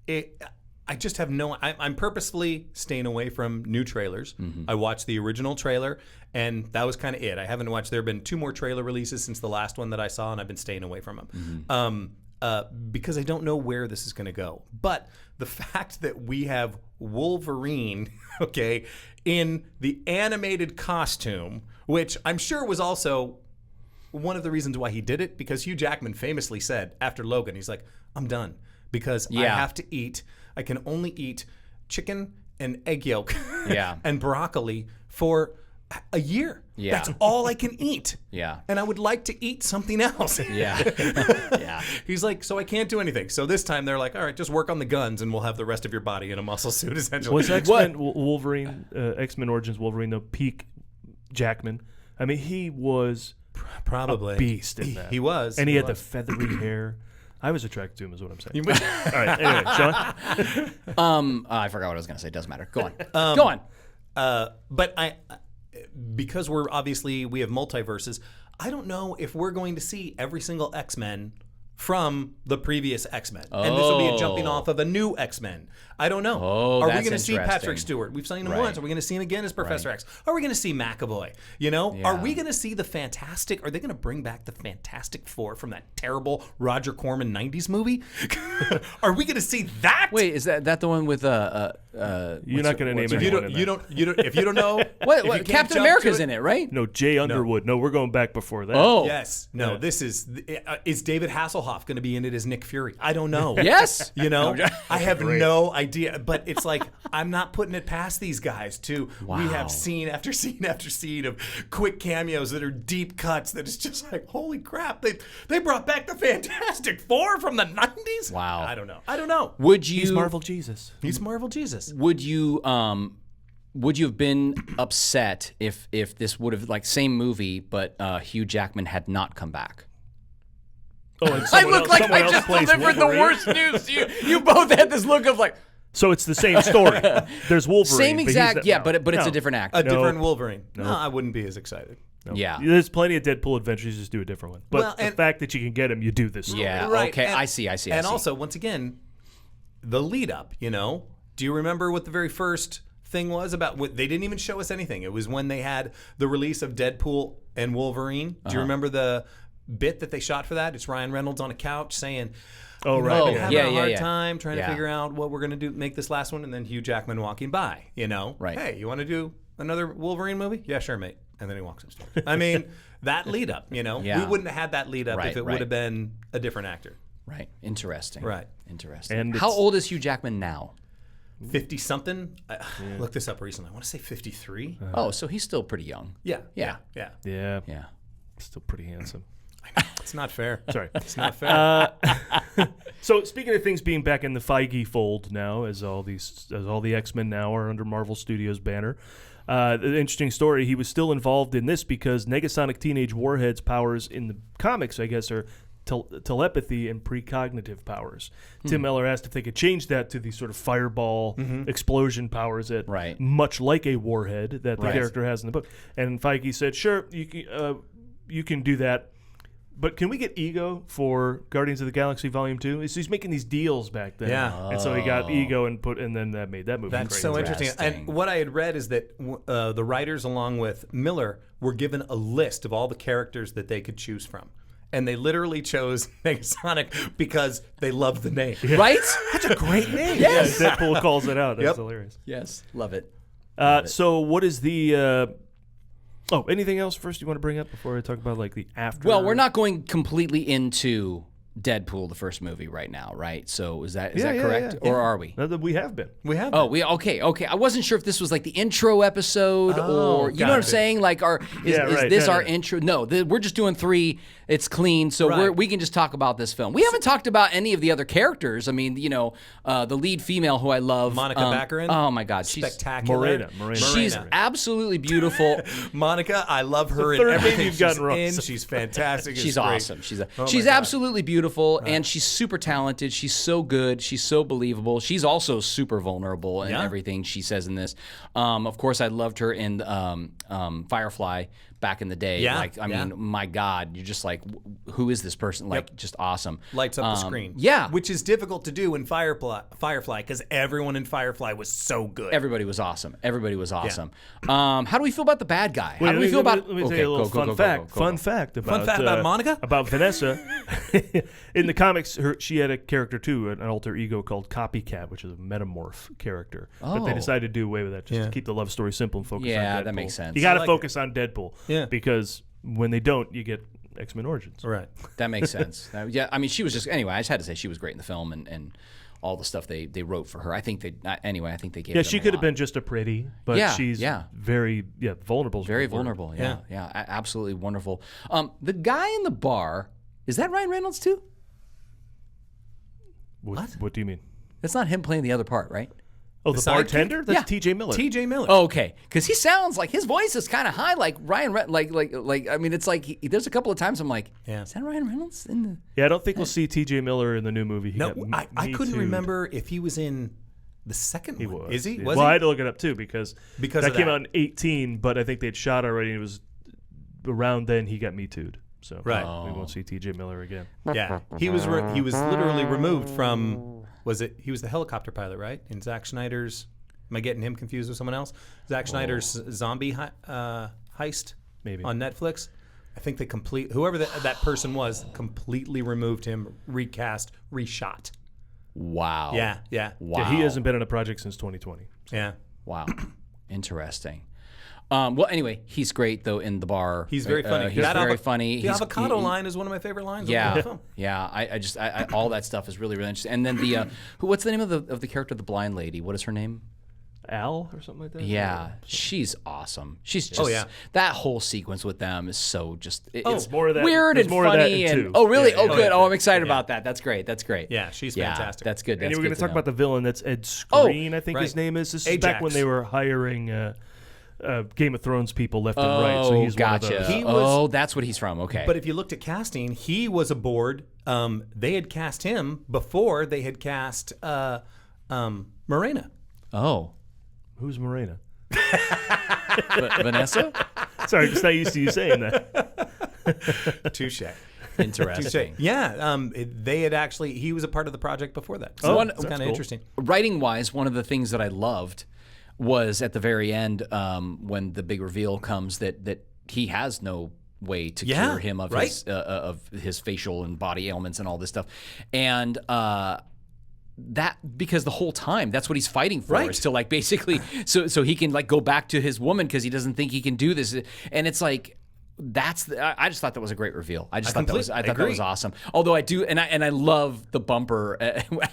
B: I just have I'm purposefully staying away from new trailers.
C: Mm-hmm.
B: I watched the original trailer, and that was kind of it. I haven't watched. There have been 2 more trailer releases since the last one that I saw, and I've been staying away from them. Because I don't know where this is going to go. But the fact that we have Wolverine, okay, in the animated costume, which I'm sure was also one of the reasons why he did it, because Hugh Jackman famously said after Logan, he's like, I'm done because I can only eat chicken and egg yolk and broccoli for a year.
C: Yeah.
B: That's all I can eat.
C: Yeah.
B: And I would like to eat something else.
C: Yeah. Yeah.
B: He's like, so I can't do anything. So this time they're like, all right, just work on the guns and we'll have the rest of your body in a muscle suit, essentially.
A: Was X-Men Wolverine, X-Men Origins Wolverine, the peak Jackman? I mean, he was
B: Probably
A: a beast in that.
B: He was.
A: And he had the feathery hair. I was attracted to him, is what I'm saying. All right, anyway, Sean?
C: I forgot what I was going to say. Doesn't matter. Go on. Go on.
B: But because we have multiverses, I don't know if we're going to see every single X-Men from the previous X-Men. And this will be a jumping off of a new X-Men. I don't know.
C: Oh,
B: Are we
C: that's
B: going to see Patrick
C: interesting.
B: Stewart? We've seen him
C: Right.
B: once. Are we going to see him again as Professor X? Are we going to see McAvoy? Are we going to see the Fantastic? Are they going to bring back the Fantastic Four from that terrible Roger Corman 90s movie? Are we going to see that?
C: Wait, is that the one with
A: You're not going to name
B: If you
A: anyone
B: don't,
A: in
B: you
A: that.
B: don't, if you don't know, if you
C: what
B: can't
C: Captain
B: jump
C: America's
B: to
C: in it, right?
A: No, Jay Underwood. No, we're going back before that.
C: Oh.
B: Yes. No,
A: Yeah.
B: this is David Hasselhoff going to be in it as Nick Fury? I don't know.
C: Yes.
B: I have no idea. But it's like, I'm not putting it past these guys too.
C: Wow.
B: We have scene after scene after scene of quick cameos that are deep cuts that is just like, holy crap, they brought back the Fantastic Four from the 90s?
C: Wow.
B: I don't know.
C: Would you?
A: He's Marvel Jesus.
B: He's Marvel Jesus.
C: Would you have been upset if this would have same movie but Hugh Jackman had not come back?
A: Oh, and
C: I
A: someone
C: look
A: else-
C: like
A: someone
C: I
A: else
C: just
A: plays
C: delivered the
A: Wolverine?
C: worst news. You both had this look of like
A: So it's the same story. There's Wolverine.
C: same
A: but he's
C: exact,
A: not-
C: yeah,
A: no.
C: but it's
A: No.
C: a different actor.
B: A different Wolverine.
A: No.
B: No, I wouldn't be as excited.
C: Yeah.
A: There's plenty of Deadpool adventures. Just do a different one. But
B: Well,
A: the
B: and-
A: fact that you can get him, you do this.
C: Yeah.
B: Right,
C: Okay.
B: and-
C: I see.
B: And also, once again, the lead up, do you remember what the very first thing was about? They didn't even show us anything. It was when they had the release of Deadpool and Wolverine. Do you remember the bit that they shot for that? It's Ryan Reynolds on a couch saying,
A: Oh, right.
B: I've been
A: yeah.
B: having a hard
C: yeah.
B: time trying
C: Yeah.
B: to figure out what we're going to do, make this last one, and then Hugh Jackman walking by,
C: Right.
B: Hey, you want to do another Wolverine movie? Yeah, sure, mate. And then he walks upstairs. I mean, that lead up, we wouldn't have had that lead up
C: Right,
B: if it
C: right.
B: would have been a different actor.
C: Right. Interesting.
B: Right.
C: Interesting.
A: And
C: How
A: it's-
C: old is Hugh Jackman now?
B: 50 something. Look this up recently. I want to say 53.
C: Oh, so he's still pretty young.
B: Yeah.
C: Yeah.
A: Yeah.
C: Yeah.
A: Still pretty handsome.
B: It's not fair.
A: Sorry.
B: It's not fair.
A: So speaking of things being back in the Feige fold now, as all the X-Men now are under Marvel Studios banner. The interesting story, he was still involved in this because Negasonic Teenage Warhead's powers in the comics, I guess, are telepathy and precognitive powers. Tim Miller asked if they could change that to these sort of fireball explosion powers that much like a warhead that the character has in the book. And Feige said, sure, you can do that. But can we get Ego for Guardians of the Galaxy Volume 2? He's making these deals back then.
B: Yeah.
A: And so he got Ego and then that made that movie
B: That's
A: crazy.
B: so interesting. And what I had read is that the writers, along with Miller, were given a list of all the characters that they could choose from. And they literally chose Negasonic because they love the name.
C: Yeah. Right?
B: That's a great name.
A: Yes. Yeah, Deadpool calls it out. That's hilarious.
C: Yes. Love it.
A: So what is the... anything else first you want to bring up before I talk about like the after?
C: Well, we're not going completely into Deadpool, the first movie, right now, right? So is that correct, or are we?
A: No, we have been.
B: We have.
C: Oh, okay. I wasn't sure if this was like the intro episode, or you know what I'm saying? Like, is this our intro? No, we're just doing 3. It's clean, so we can just talk about this film. We haven't talked about any of the other characters. I mean, the lead female who I love,
B: Monica Baccarin.
C: Oh my God, she's
B: spectacular.
A: Morena.
C: She's absolutely beautiful.
B: Monica, I love her
A: the
B: in
A: third
B: everything
A: name you've
B: she's
A: gotten wrong.
B: in. She's fantastic.
C: She's
B: great.
C: awesome. She's absolutely beautiful, and she's super talented. She's so good. She's so believable. She's also super vulnerable in everything she says in this. Of course, I loved her in Firefly back in the day.
B: Yeah,
C: I mean, my God, you're just like, who is this person? Like, just awesome.
B: Lights up the screen.
C: Yeah.
B: Which is difficult to do in Firefly because everyone in Firefly was so good.
C: Everybody was awesome. How do we feel about the bad guy? How do we feel about...
A: Let me tell you a little fun fact. Fun fact about
B: Monica?
A: About Vanessa. In the comics, she had a character too, an alter ego called Copycat, which is a metamorph character. But they decided to do away with that just to keep the love story simple and focus on Deadpool.
C: Yeah, that makes sense.
A: You got to focus on Deadpool.
B: Yeah.
A: Because when they don't, you get X-Men Origins.
B: Right.
C: That makes sense. Yeah, I mean, she was just... Anyway, I just had to say she was great in the film, and all the stuff they wrote for her. I think they gave them
A: she
C: a
A: could have
C: lot.
A: been just a pretty, but she's very vulnerable.
C: Very vulnerable. Yeah, absolutely wonderful. The guy in the bar, is that Ryan Reynolds too?
A: What do you mean?
C: That's not him playing the other part, right?
A: Oh, the bartender? That's T.J. Miller.
B: T.J. Miller.
C: Oh, okay, because he sounds like his voice is kind of high, like Ryan. Like I mean, it's like there's a couple of times I'm like, is that Ryan Reynolds in the?
A: Yeah, I don't think we'll see T.J. Miller in the new movie.
B: I couldn't remember if he was in the second one.
A: Was.
B: Is he?
A: Yeah. I had to look it up too because that came out in 2018, but I think they'd shot already. And it was around then he got Me Too'd. So we won't see T.J. Miller again.
B: Yeah, he was literally removed from. He was the helicopter pilot, right? In Zack Snyder's. Am I getting him confused with someone else? Zack Snyder's zombie heist,
A: maybe
B: on Netflix. I think whoever that person was completely removed him, recast, reshot.
C: Wow.
B: Yeah.
C: Wow.
A: Yeah, he hasn't been on a project since 2020. So.
B: Yeah.
C: Wow. Interesting. Well, anyway, he's great though in the bar.
B: He's very funny.
C: He's very funny.
B: The avocado line is one of my favorite lines.
C: Yeah,
B: of the film.
C: yeah. I all that stuff is really interesting. And then the what's the name of the character, the blind lady? What is her name?
A: Al or something like that?
C: Yeah, she's awesome. She's just that whole sequence with them is so just it's
A: more of that,
C: weird and funny and really good. I'm excited about that. That's great.
B: Yeah, she's fantastic.
C: That's good.
A: And we're going to talk about the villain. That's Ed Skrein, I think his name is. This is back when they were hiring Game of Thrones people left and right. So he's
C: gotcha.
A: one of those.
C: That's what he's from. Okay.
B: But if you looked at casting, he was aboard. They had cast him before they had cast Morena.
C: Oh.
A: Who's Morena?
C: Vanessa?
A: Sorry, I'm just not used to you saying that.
B: Touche.
C: Interesting.
B: Yeah, they had actually. He was a part of the project before that. So it's kind of interesting.
C: Writing wise, one of the things that I loved was at the very end when the big reveal comes that he has no way to cure him of his facial and body ailments and all this stuff, and that because the whole time that's what he's fighting for is to like basically so he can like go back to his woman because he doesn't think he can do this, and it's like I just thought that was a great reveal. I thought
B: I
C: that was awesome. Although I do, and I love the bumper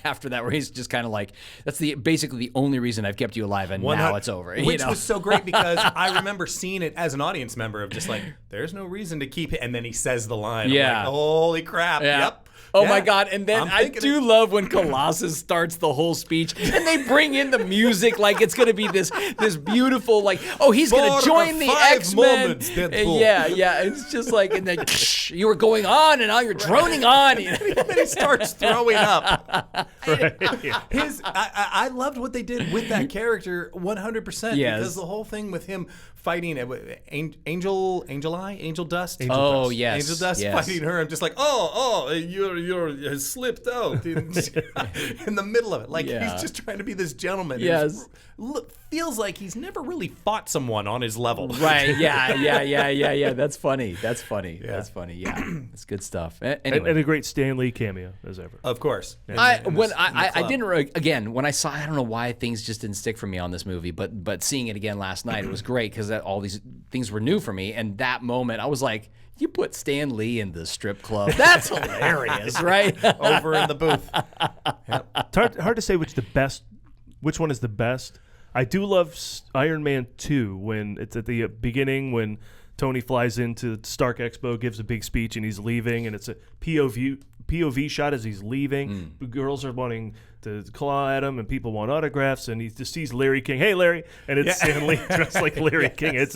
C: after that, where he's just kind of like, that's basically the only reason I've kept you alive, and now it's over.
B: Which was so great because I remember seeing it as an audience member of just like, there's no reason to keep it, and then he says the line. I'm
C: Yeah.
B: like, holy crap.
C: Yeah.
B: Yep.
C: Oh
B: Yeah.
C: my God. And then I do love when Colossus starts the whole speech and they bring in the music like it's going to be this beautiful, like, oh, he's going to join the X-Men.
B: Moments, Deadpool.
C: Yeah. It's just like, and then you were going on and now you're droning on.
B: And then he starts throwing up.
A: Right.
B: I loved what they did with that character 100%.
C: Yes.
B: Because the whole thing with him fighting Angel Dust.
C: Oh, yes.
B: Angel Dust
C: Yes.
B: fighting her. I'm just like, you're slipped out in the middle of it. Like
C: Yeah.
B: he's just trying to be this gentleman.
C: Yes.
B: Feels like he's never really fought someone on his level.
C: Right. Yeah. That's funny. Yeah. It's good stuff. Anyway.
A: And a great Stan Lee cameo as ever.
B: Of course.
C: I didn't again when I saw, I don't know why things just didn't stick for me on this movie, but seeing it again last night, it was great because all these things were new for me, and that moment I was like, you put Stan Lee in the strip club, that's hilarious, right?
B: Over in the booth. Yep.
A: It's hard to say which one is the best. I do love Iron Man 2 when it's at the beginning when Tony flies into Stark Expo, gives a big speech, and he's leaving, and it's a POV shot as he's leaving. The girls are wanting to claw at him, and people want autographs, and he just sees Larry King. Hey, Larry! And it's Stan Lee dressed like Larry King. It's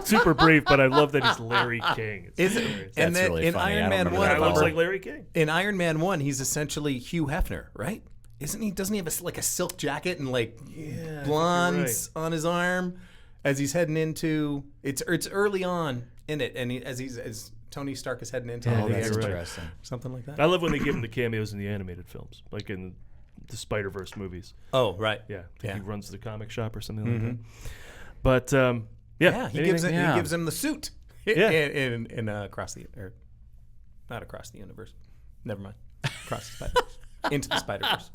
A: super brief, but I love that he's Larry King.
B: Is it?
C: That's really
B: in
C: funny. I
B: Iron
C: don't
B: Man
C: remember
B: 1,
C: that
A: He looks like Larry King.
B: in Iron Man 1, he's essentially Hugh Hefner, right? Isn't he? Doesn't he have a silk jacket and blondes on his arm as he's heading into? It's early on in it, and as Tony Stark is heading into
A: Oh,
B: the
A: that's
B: X-Men,
C: interesting.
B: something like that.
A: I love when they give him the cameos in the animated films, like in the Spider-Verse movies.
B: Oh, right.
A: Yeah, I think he runs the comic shop or something
B: Mm-hmm.
A: like that. But
B: He gives him the suit.
A: Yeah.
B: in across the not across the universe. Never mind. Across the Spider-Verse. Into the Spider-Verse.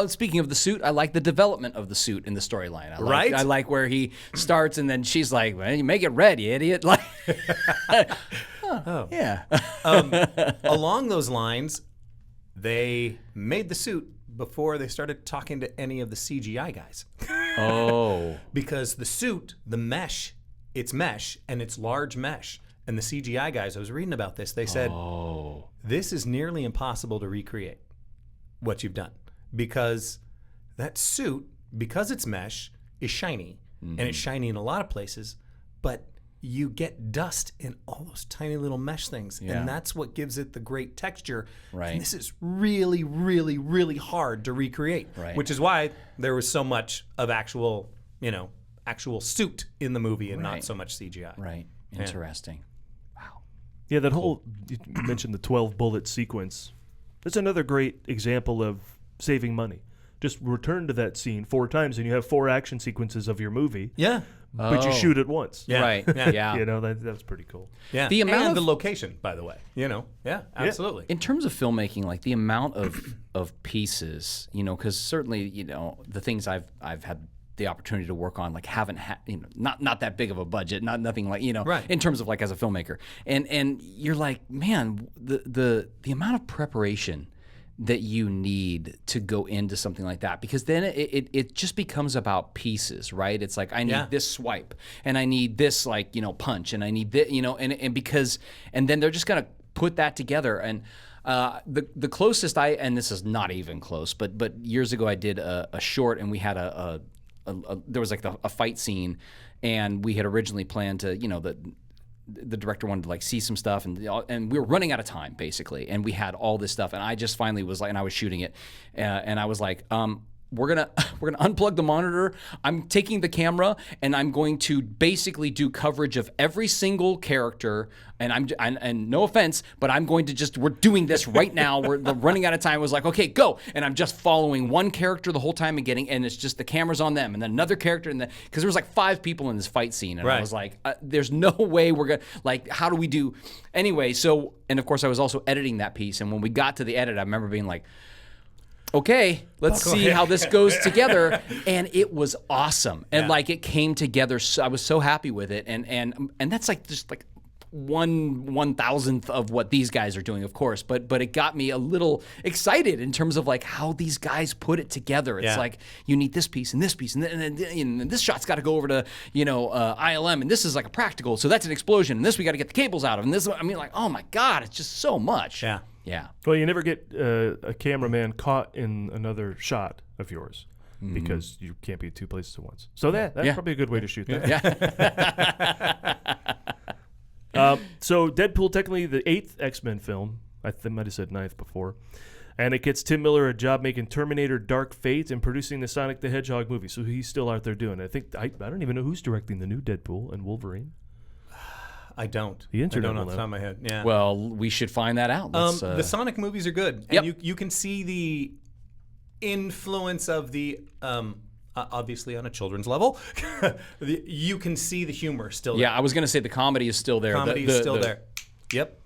C: Speaking of the suit, I like the development of the suit in the storyline. I like where he starts and then she's like, well, you make it red, you idiot. Like, yeah.
B: Along those lines, they made the suit before they started talking to any of the CGI guys.
C: Oh.
B: Because the suit, the mesh, it's mesh and it's large mesh. And the CGI guys, I was reading about this, they said, this is nearly impossible to recreate what you've done. Because that suit, because it's mesh, is shiny. And it's shiny in a lot of places, but you get dust in all those tiny little mesh things.
C: Yeah.
B: And that's what gives it the great texture.
C: Right.
B: And this is really, really, really hard to recreate.
C: Right.
B: Which is why there was so much of actual suit in the movie and not so much CGI.
C: Right. Interesting.
A: Yeah, that whole, you mentioned the 12 bullet sequence. That's another great example of saving money. Just return to that scene 4 times and you have 4 action sequences of your movie.
B: Yeah.
A: But you shoot it once.
B: Yeah.
C: Right. Yeah.
A: You know, that's pretty cool.
B: Yeah.
C: The amount
B: and
C: of
B: the location, by the way. Yeah, absolutely.
C: In terms of filmmaking, like the amount of pieces, because certainly, the things I've had the opportunity to work on, like haven't had, not that big of a budget, nothing like,
B: right.
C: in terms of like as a filmmaker, and you're like, man, the amount of preparation that you need to go into something like that, because then it just becomes about pieces, right? It's like, I need this swipe and I need this punch and I need this, and then they're just gonna put that together. And the closest and this is not even close, but years ago I did a short, and we had there was like a fight scene, and we had originally planned to, the director wanted to like see some stuff, and we were running out of time basically, and we had all this stuff, and I just finally was like, and I was shooting it, and I was like, we're gonna unplug the monitor. I'm taking the camera and I'm going to basically do coverage of every single character. And no offense, but I'm going to we're doing this right now. We're running out of time. I was like, okay, go. And I'm just following one character the whole time and it's just the camera's on them, and then another character, because there was like 5 people in this fight scene, and I was like, there's no way we're gonna, like, how do we do? Anyway, so, and of course I was also editing that piece, and when we got to the edit, I remember being like, okay, let's see how this goes together. And it was awesome. And like it came together. So I was so happy with it. And that's like just like 1/1000th of what these guys are doing, of course, but it got me a little excited in terms of like how these guys put it together. It's like you need this piece and this piece, and then this shot's got to go over to ILM, and this is like a practical, so that's an explosion, and this we got to get the cables out of, and this, I mean, like, oh my God, it's just so much. Yeah.
A: Well, you never get a cameraman caught in another shot of yours because you can't be at two places at once. So that's probably a good way to shoot that. So Deadpool, technically the 8th X-Men film. I might have said 9th before. And it gets Tim Miller a job making Terminator Dark Fate and producing the Sonic the Hedgehog movie. So he's still out there doing it. I don't even know who's directing the new Deadpool and Wolverine.
B: I don't.
A: The internet
B: I don't know
A: will
B: off the top of my head. Yeah.
C: Well, we should find that out.
B: The Sonic movies are good. And you can see the influence of the... obviously on a children's level, you can see the humor still there.
C: Yeah, I was going to say the comedy is still there.
B: Comedy is still there. Yep.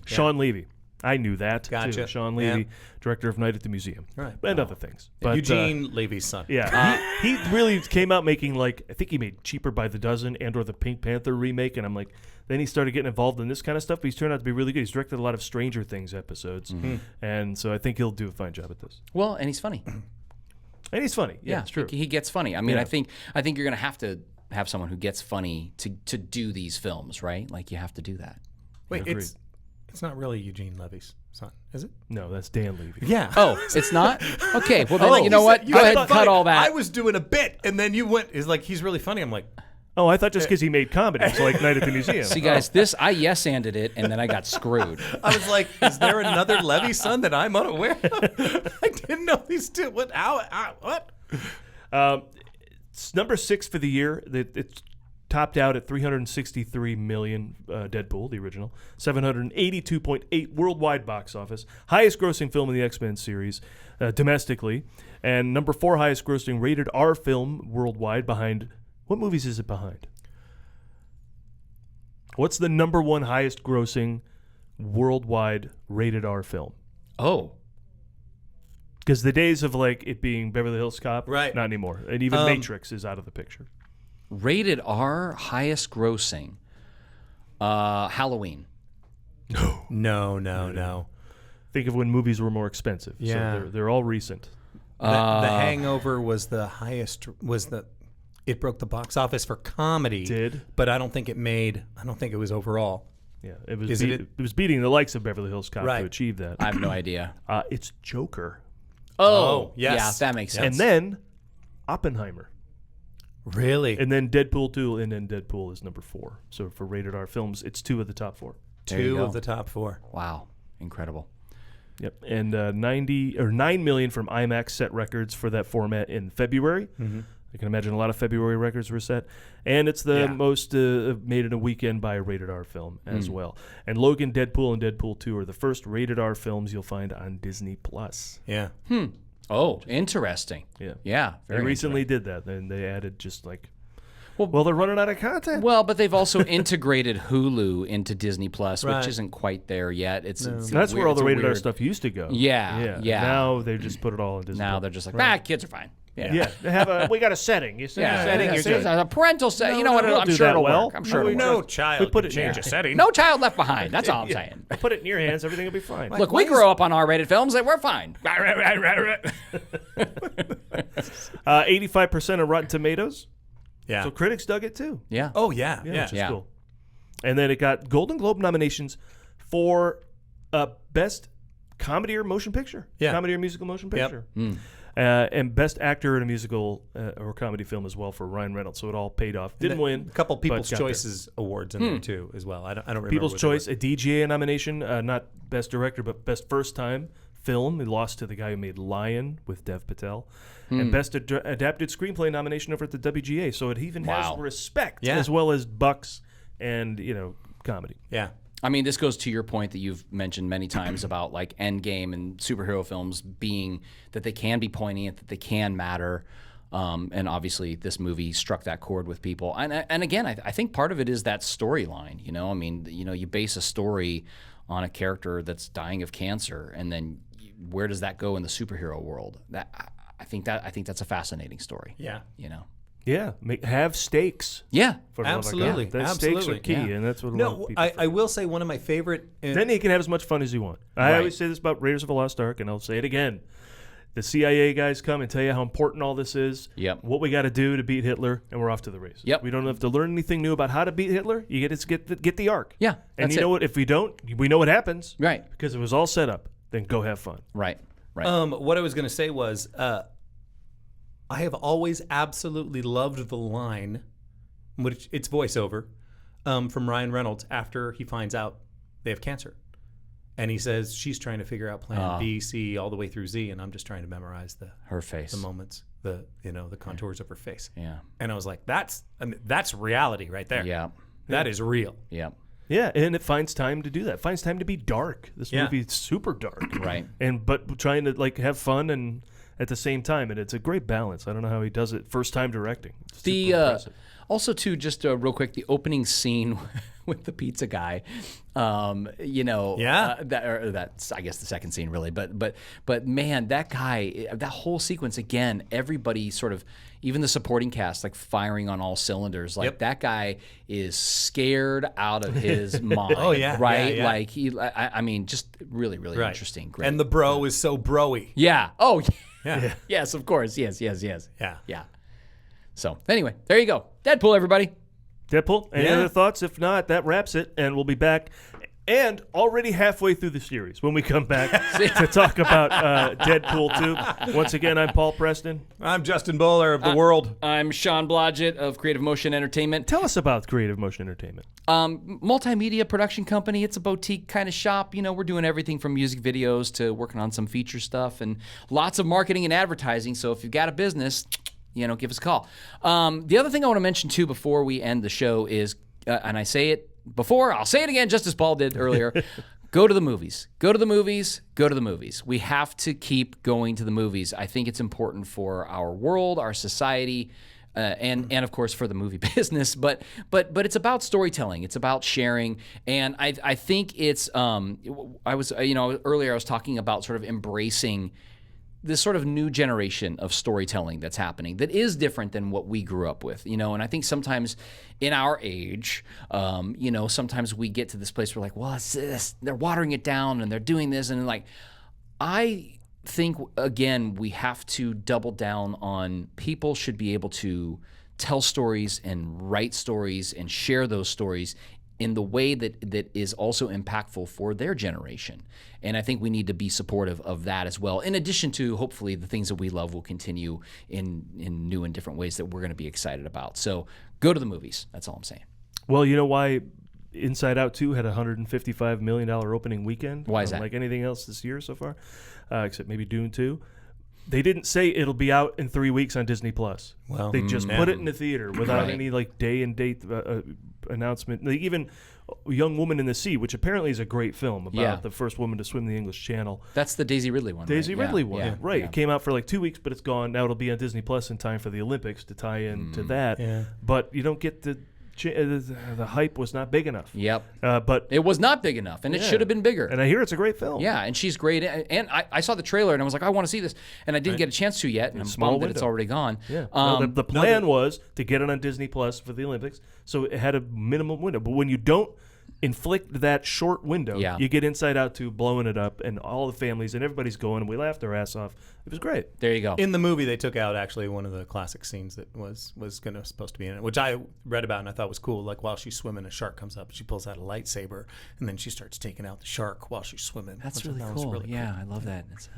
A: Sean Levy. I knew that.
B: Gotcha.
A: Too. Sean Levy, director of Night at the Museum.
B: Right.
A: And other things. But,
B: Eugene Levy's son.
A: Yeah. He really came out making, like, I think he made Cheaper by the Dozen and or the Pink Panther remake. And I'm like, then he started getting involved in this kind of stuff. But he's turned out to be really good. He's directed a lot of Stranger Things episodes. And so I think he'll do a fine job at this.
C: Well, and he's funny.
A: And he's funny. Yeah, it's true.
C: He gets funny. I mean, I think you're going to have someone who gets funny to do these films, right? Like you have to do that.
B: Wait, it's not really Eugene Levy's son, is it?
A: No, that's Dan Levy.
B: Yeah.
C: Oh, it's not? Okay, well then you know what? Go ahead and cut all that.
B: I was doing a bit, and then you went, it's like, he's really funny. I'm like...
A: Oh, I thought just because he made comedies, like Night at the Museum.
C: See, guys, I yes-anded it, and then I got screwed.
B: I was like, is there another Levy son that I'm unaware of? I didn't know these two. What? How? What?
A: It's number 6 for the year. It's topped out at $363 million, Deadpool, the original. $782.8 worldwide box office. Highest grossing film in the X-Men series domestically. And number 4 highest grossing rated R film worldwide behind... What movies is it behind? What's the number 1 highest grossing worldwide rated R film?
C: Oh.
A: Because the days of like it being Beverly Hills Cop,
B: right?
A: Not anymore. And even Matrix is out of the picture.
C: Rated R, highest grossing. Halloween.
B: No.
A: Think of when movies were more expensive.
B: Yeah.
A: So they're all recent.
B: The Hangover was the highest. It broke the box office for comedy.
A: Did,
B: but I don't think it was overall.
A: Yeah, it was. It was beating the likes of Beverly Hills Cop to achieve that.
C: I have no idea.
A: It's Joker.
C: Oh,
B: yes.
C: Yeah, that makes sense.
A: And then Oppenheimer.
B: Really?
A: And then Deadpool 2, and then Deadpool is number 4. So for rated R films, it's 2 of the top 4.
B: Two of the top 4.
C: Wow, incredible.
A: Yep, and 9 million from IMAX set records for that format in February. Mm-hmm. I can imagine a lot of February records were set. And it's the most made in a weekend by a rated R film as well. And Logan, Deadpool, and Deadpool 2 are the first rated R films you'll find on Disney+.
B: Yeah.
C: Oh, interesting.
A: Yeah.
C: Yeah.
A: They recently did that. And they added just like, well, they're running out of content.
C: Well, but they've also integrated Hulu into Disney+, which isn't quite there yet. It's
A: that's where all the rated R stuff used to go.
C: Yeah.
A: Now they just put it all in Disney+.
C: Now they're just like, kids are fine.
A: Yeah. They have we got a setting. You set a setting. You're good.
C: A parental setting. You know what? I'm
A: do
C: sure
A: that
C: it'll
A: well.
C: work. I'm sure it'll work.
B: No child
A: put
B: can
A: it
B: change a setting.
C: No child left behind. That's all I'm saying.
A: Put it in your hands. Everything will be fine.
C: Look, we grew up on R-rated films. We're fine.
A: 85% of Rotten Tomatoes.
B: Yeah.
A: So critics dug it too.
C: Yeah.
B: Oh, yeah.
A: Which is cool. And then it got Golden Globe nominations for Best Comedy or Motion Picture.
B: Yeah.
A: Comedy or Musical Motion Picture. And Best Actor in a Musical or Comedy Film as well for Ryan Reynolds. So it all paid off. Didn't win.
B: A couple People's
A: but got
B: Choices awards in there too as well. I don't remember.
A: People's
B: what
A: Choice, a DGA nomination, not Best Director, but Best First Time Film. It lost to the guy who made Lion with Dev Patel. And Best Adapted Screenplay nomination over at the WGA. So it even has respect as well as bucks and, comedy.
B: Yeah.
C: I mean, this goes to your point that you've mentioned many times about like Endgame and superhero films being that they can be poignant, that they can matter. And obviously this movie struck that chord with people. And again, I think part of it is that storyline, I mean, you base a story on a character that's dying of cancer and then where does that go in the superhero world? I think that's a fascinating story.
B: Yeah.
C: You know.
A: Yeah, have stakes.
C: Yeah.
A: For the love of
B: Absolutely.
A: God. That stakes are key,
C: Yeah.
A: and that's what a lot of
B: No,
A: people.
B: I will say one of my favorite.
A: Then you can have as much fun as you want. I
C: Right.
A: always say this about Raiders of the Lost Ark, and I'll say it again. The CIA guys come and tell you how important all this is.
C: Yep.
A: What we got to do to beat Hitler, and we're off to the races.
C: Yep.
A: We don't have to learn anything new about how to beat Hitler. You get the Ark.
C: Yeah,
A: And
C: that's
A: you know
C: it.
A: what? If we don't, we know what happens.
C: Right.
A: Because it was all set up. Then go have fun.
C: Right.
B: What I was going to say was, I have always absolutely loved the line, which it's voiceover, from Ryan Reynolds after he finds out they have cancer. And he says, she's trying to figure out plan B, C, all the way through Z, and I'm just trying to memorize
C: Her face.
B: the moments, the contours of her face.
C: Yeah.
B: And I was like, that's reality right there.
C: Yeah.
B: That is real.
C: Yeah.
A: Yeah, and it finds time to do that. It finds time to be dark. This movie is super dark.
C: Right.
A: But trying to like have fun and at the same time, and it's a great balance. I don't know how he does it first time directing. It's super impressive.
C: Also, too, just real quick, the opening scene with the pizza guy, that's I guess the second scene really, but man, that guy, that whole sequence again, everybody sort of, even the supporting cast, like firing on all cylinders. Like that guy is scared out of his mind.
B: Oh, yeah,
C: right.
B: yeah, yeah.
C: Like I mean, just really, really interesting. Great.
B: And the bro is so broy.
C: yeah. Oh,
B: Yeah.
C: yes, of course. Yes.
B: Yeah.
C: Yeah. So anyway, there you go. Deadpool, everybody.
A: Deadpool, any
B: Yeah.
A: other thoughts? If not, that wraps it, and we'll be back. And already halfway through the series when we come back to talk about Deadpool 2. Once again, I'm Paul Preston.
B: I'm Justin Bowler of The World.
C: I'm Sean Blodgett of Creative Motion Entertainment.
A: Tell us about Creative Motion Entertainment.
C: Multimedia production company. It's a boutique kind of shop. We're doing everything from music videos to working on some feature stuff and lots of marketing and advertising. So if you've got a business, give us a call. The other thing I want to mention too before we end the show is, and I say it before, I'll say it again, just as Paul did earlier. Go to the movies. Go to the movies. Go to the movies. We have to keep going to the movies. I think it's important for our world, our society, and of course for the movie business. But it's about storytelling. It's about sharing. And I think it's earlier I was talking about sort of embracing this sort of new generation of storytelling that's happening that is different than what we grew up with, and I think sometimes in our age, sometimes we get to this place where like, well, it's this, they're watering it down and they're doing this. And like, I think, again, we have to double down on people should be able to tell stories and write stories and share those stories in the way that is also impactful for their generation. And I think we need to be supportive of that as well, in addition to hopefully the things that we love will continue in new and different ways that we're going to be excited about. So go to the movies. That's all I'm saying.
A: Well, you know why Inside Out 2 had a $155 million opening weekend?
C: Why is that?
A: Like anything else this year so far, except maybe Dune 2. They didn't say it'll be out in 3 weeks on Disney+.
B: Well,
A: they just put it in the theater without any like day and date announcement. Like, even Young Woman in the Sea, which apparently is a great film about the first woman to swim the English Channel.
C: That's the Daisy Ridley one.
A: Daisy
C: right?
A: Ridley one,
C: Yeah.
A: right?
C: Yeah.
A: It came out for like 2 weeks, but it's gone. Now it'll be on Disney Plus in time for the Olympics to tie in to that.
B: Yeah.
A: But you don't get the hype was not big enough.
C: Yep.
A: But
C: It was not big enough, and it should have been bigger.
A: and I hear it's a great film.
C: Yeah, and she's great. And I saw the trailer, and I was like, I want to see this. And I didn't get a chance to yet, and I'm
A: small
C: bummed that it's
A: window.
C: already gone.
A: Yeah. The plan was to get it on Disney Plus for the Olympics, so it had a minimum window. But when you don't inflict that short window, you get Inside Out 2 blowing it up, and all the families and everybody's going, and we laughed our ass off. It was great.
C: There you go.
B: In the movie, they took out actually one of the classic scenes that was supposed to be in it, which I read about and I thought was cool. Like while she's swimming, a shark comes up, she pulls out a lightsaber, and then she starts taking out the shark while she's swimming.
C: That's
B: which I
C: really
B: thought was
C: cool.
B: really
C: Yeah, I love that. It's,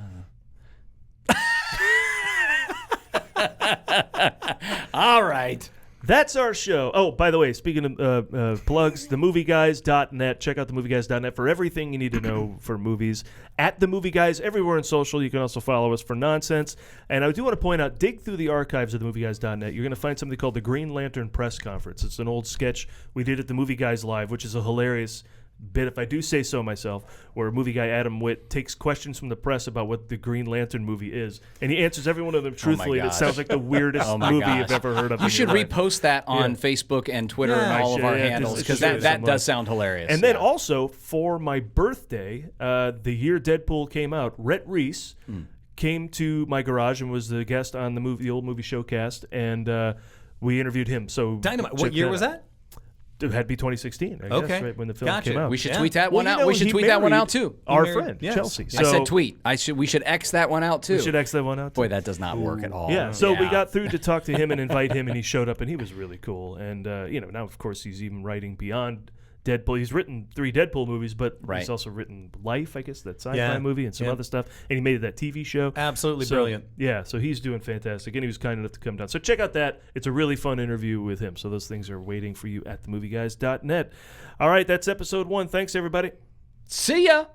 C: all right.
A: That's our show. Oh, by the way, speaking of plugs, themovieguys.net. Check out themovieguys.net for everything you need to know for movies. At The Movie Guys, everywhere on social. You can also follow us for nonsense. And I do want to point out, dig through the archives of themovieguys.net. You're going to find something called the Green Lantern Press Conference. It's an old sketch we did at The Movie Guys Live, which is a hilarious bit, if I do say so myself, where movie guy Adam Witt takes questions from the press about what the Green Lantern movie is, and he answers every one of them truthfully. And it
C: gosh.
A: sounds like the weirdest movie you've ever heard of.
C: You
A: in
C: should
A: your life.
C: repost that on Facebook and Twitter
B: Yeah,
C: and all of our
A: yeah,
C: handles, because
A: sure,
C: that
A: somebody.
C: does sound hilarious.
A: And then also for my birthday, the year Deadpool came out, Rhett Reese came to my garage and was the guest on the old movie Showcast, and we interviewed him. So
B: Dynamite.
A: check
B: What year was that?
A: It had to be 2016. I
B: Okay.
A: guess, right when the film
B: Gotcha.
A: came out.
C: we should
B: Yeah.
C: tweet that
A: Well,
C: one
A: you
C: out.
A: know,
C: We should
A: he
C: tweet that one
A: married
C: out too.
A: Our
B: married-
A: friend
B: yes.
A: Chelsea.
C: I
A: So
C: said tweet. We should X that one out too.
A: we should X that one out.
C: Boy,
A: too.
C: that does not work at all.
A: Yeah, so we got through to talk to him and invite him, and he showed up, and he was really cool. And now of course he's even writing beyond Deadpool. He's written 3 Deadpool movies, but
C: Right.
A: he's also written Life, I guess, that sci-fi
B: Yeah,
A: movie, and some
B: yeah.
A: other stuff. And he made that TV show.
B: Absolutely
A: So,
B: brilliant.
A: Yeah, so he's doing fantastic, and he was kind enough to come down. So check out that. It's a really fun interview with him. So those things are waiting for you at themovieguys.net. All right, that's episode 1. Thanks, everybody.
C: See ya.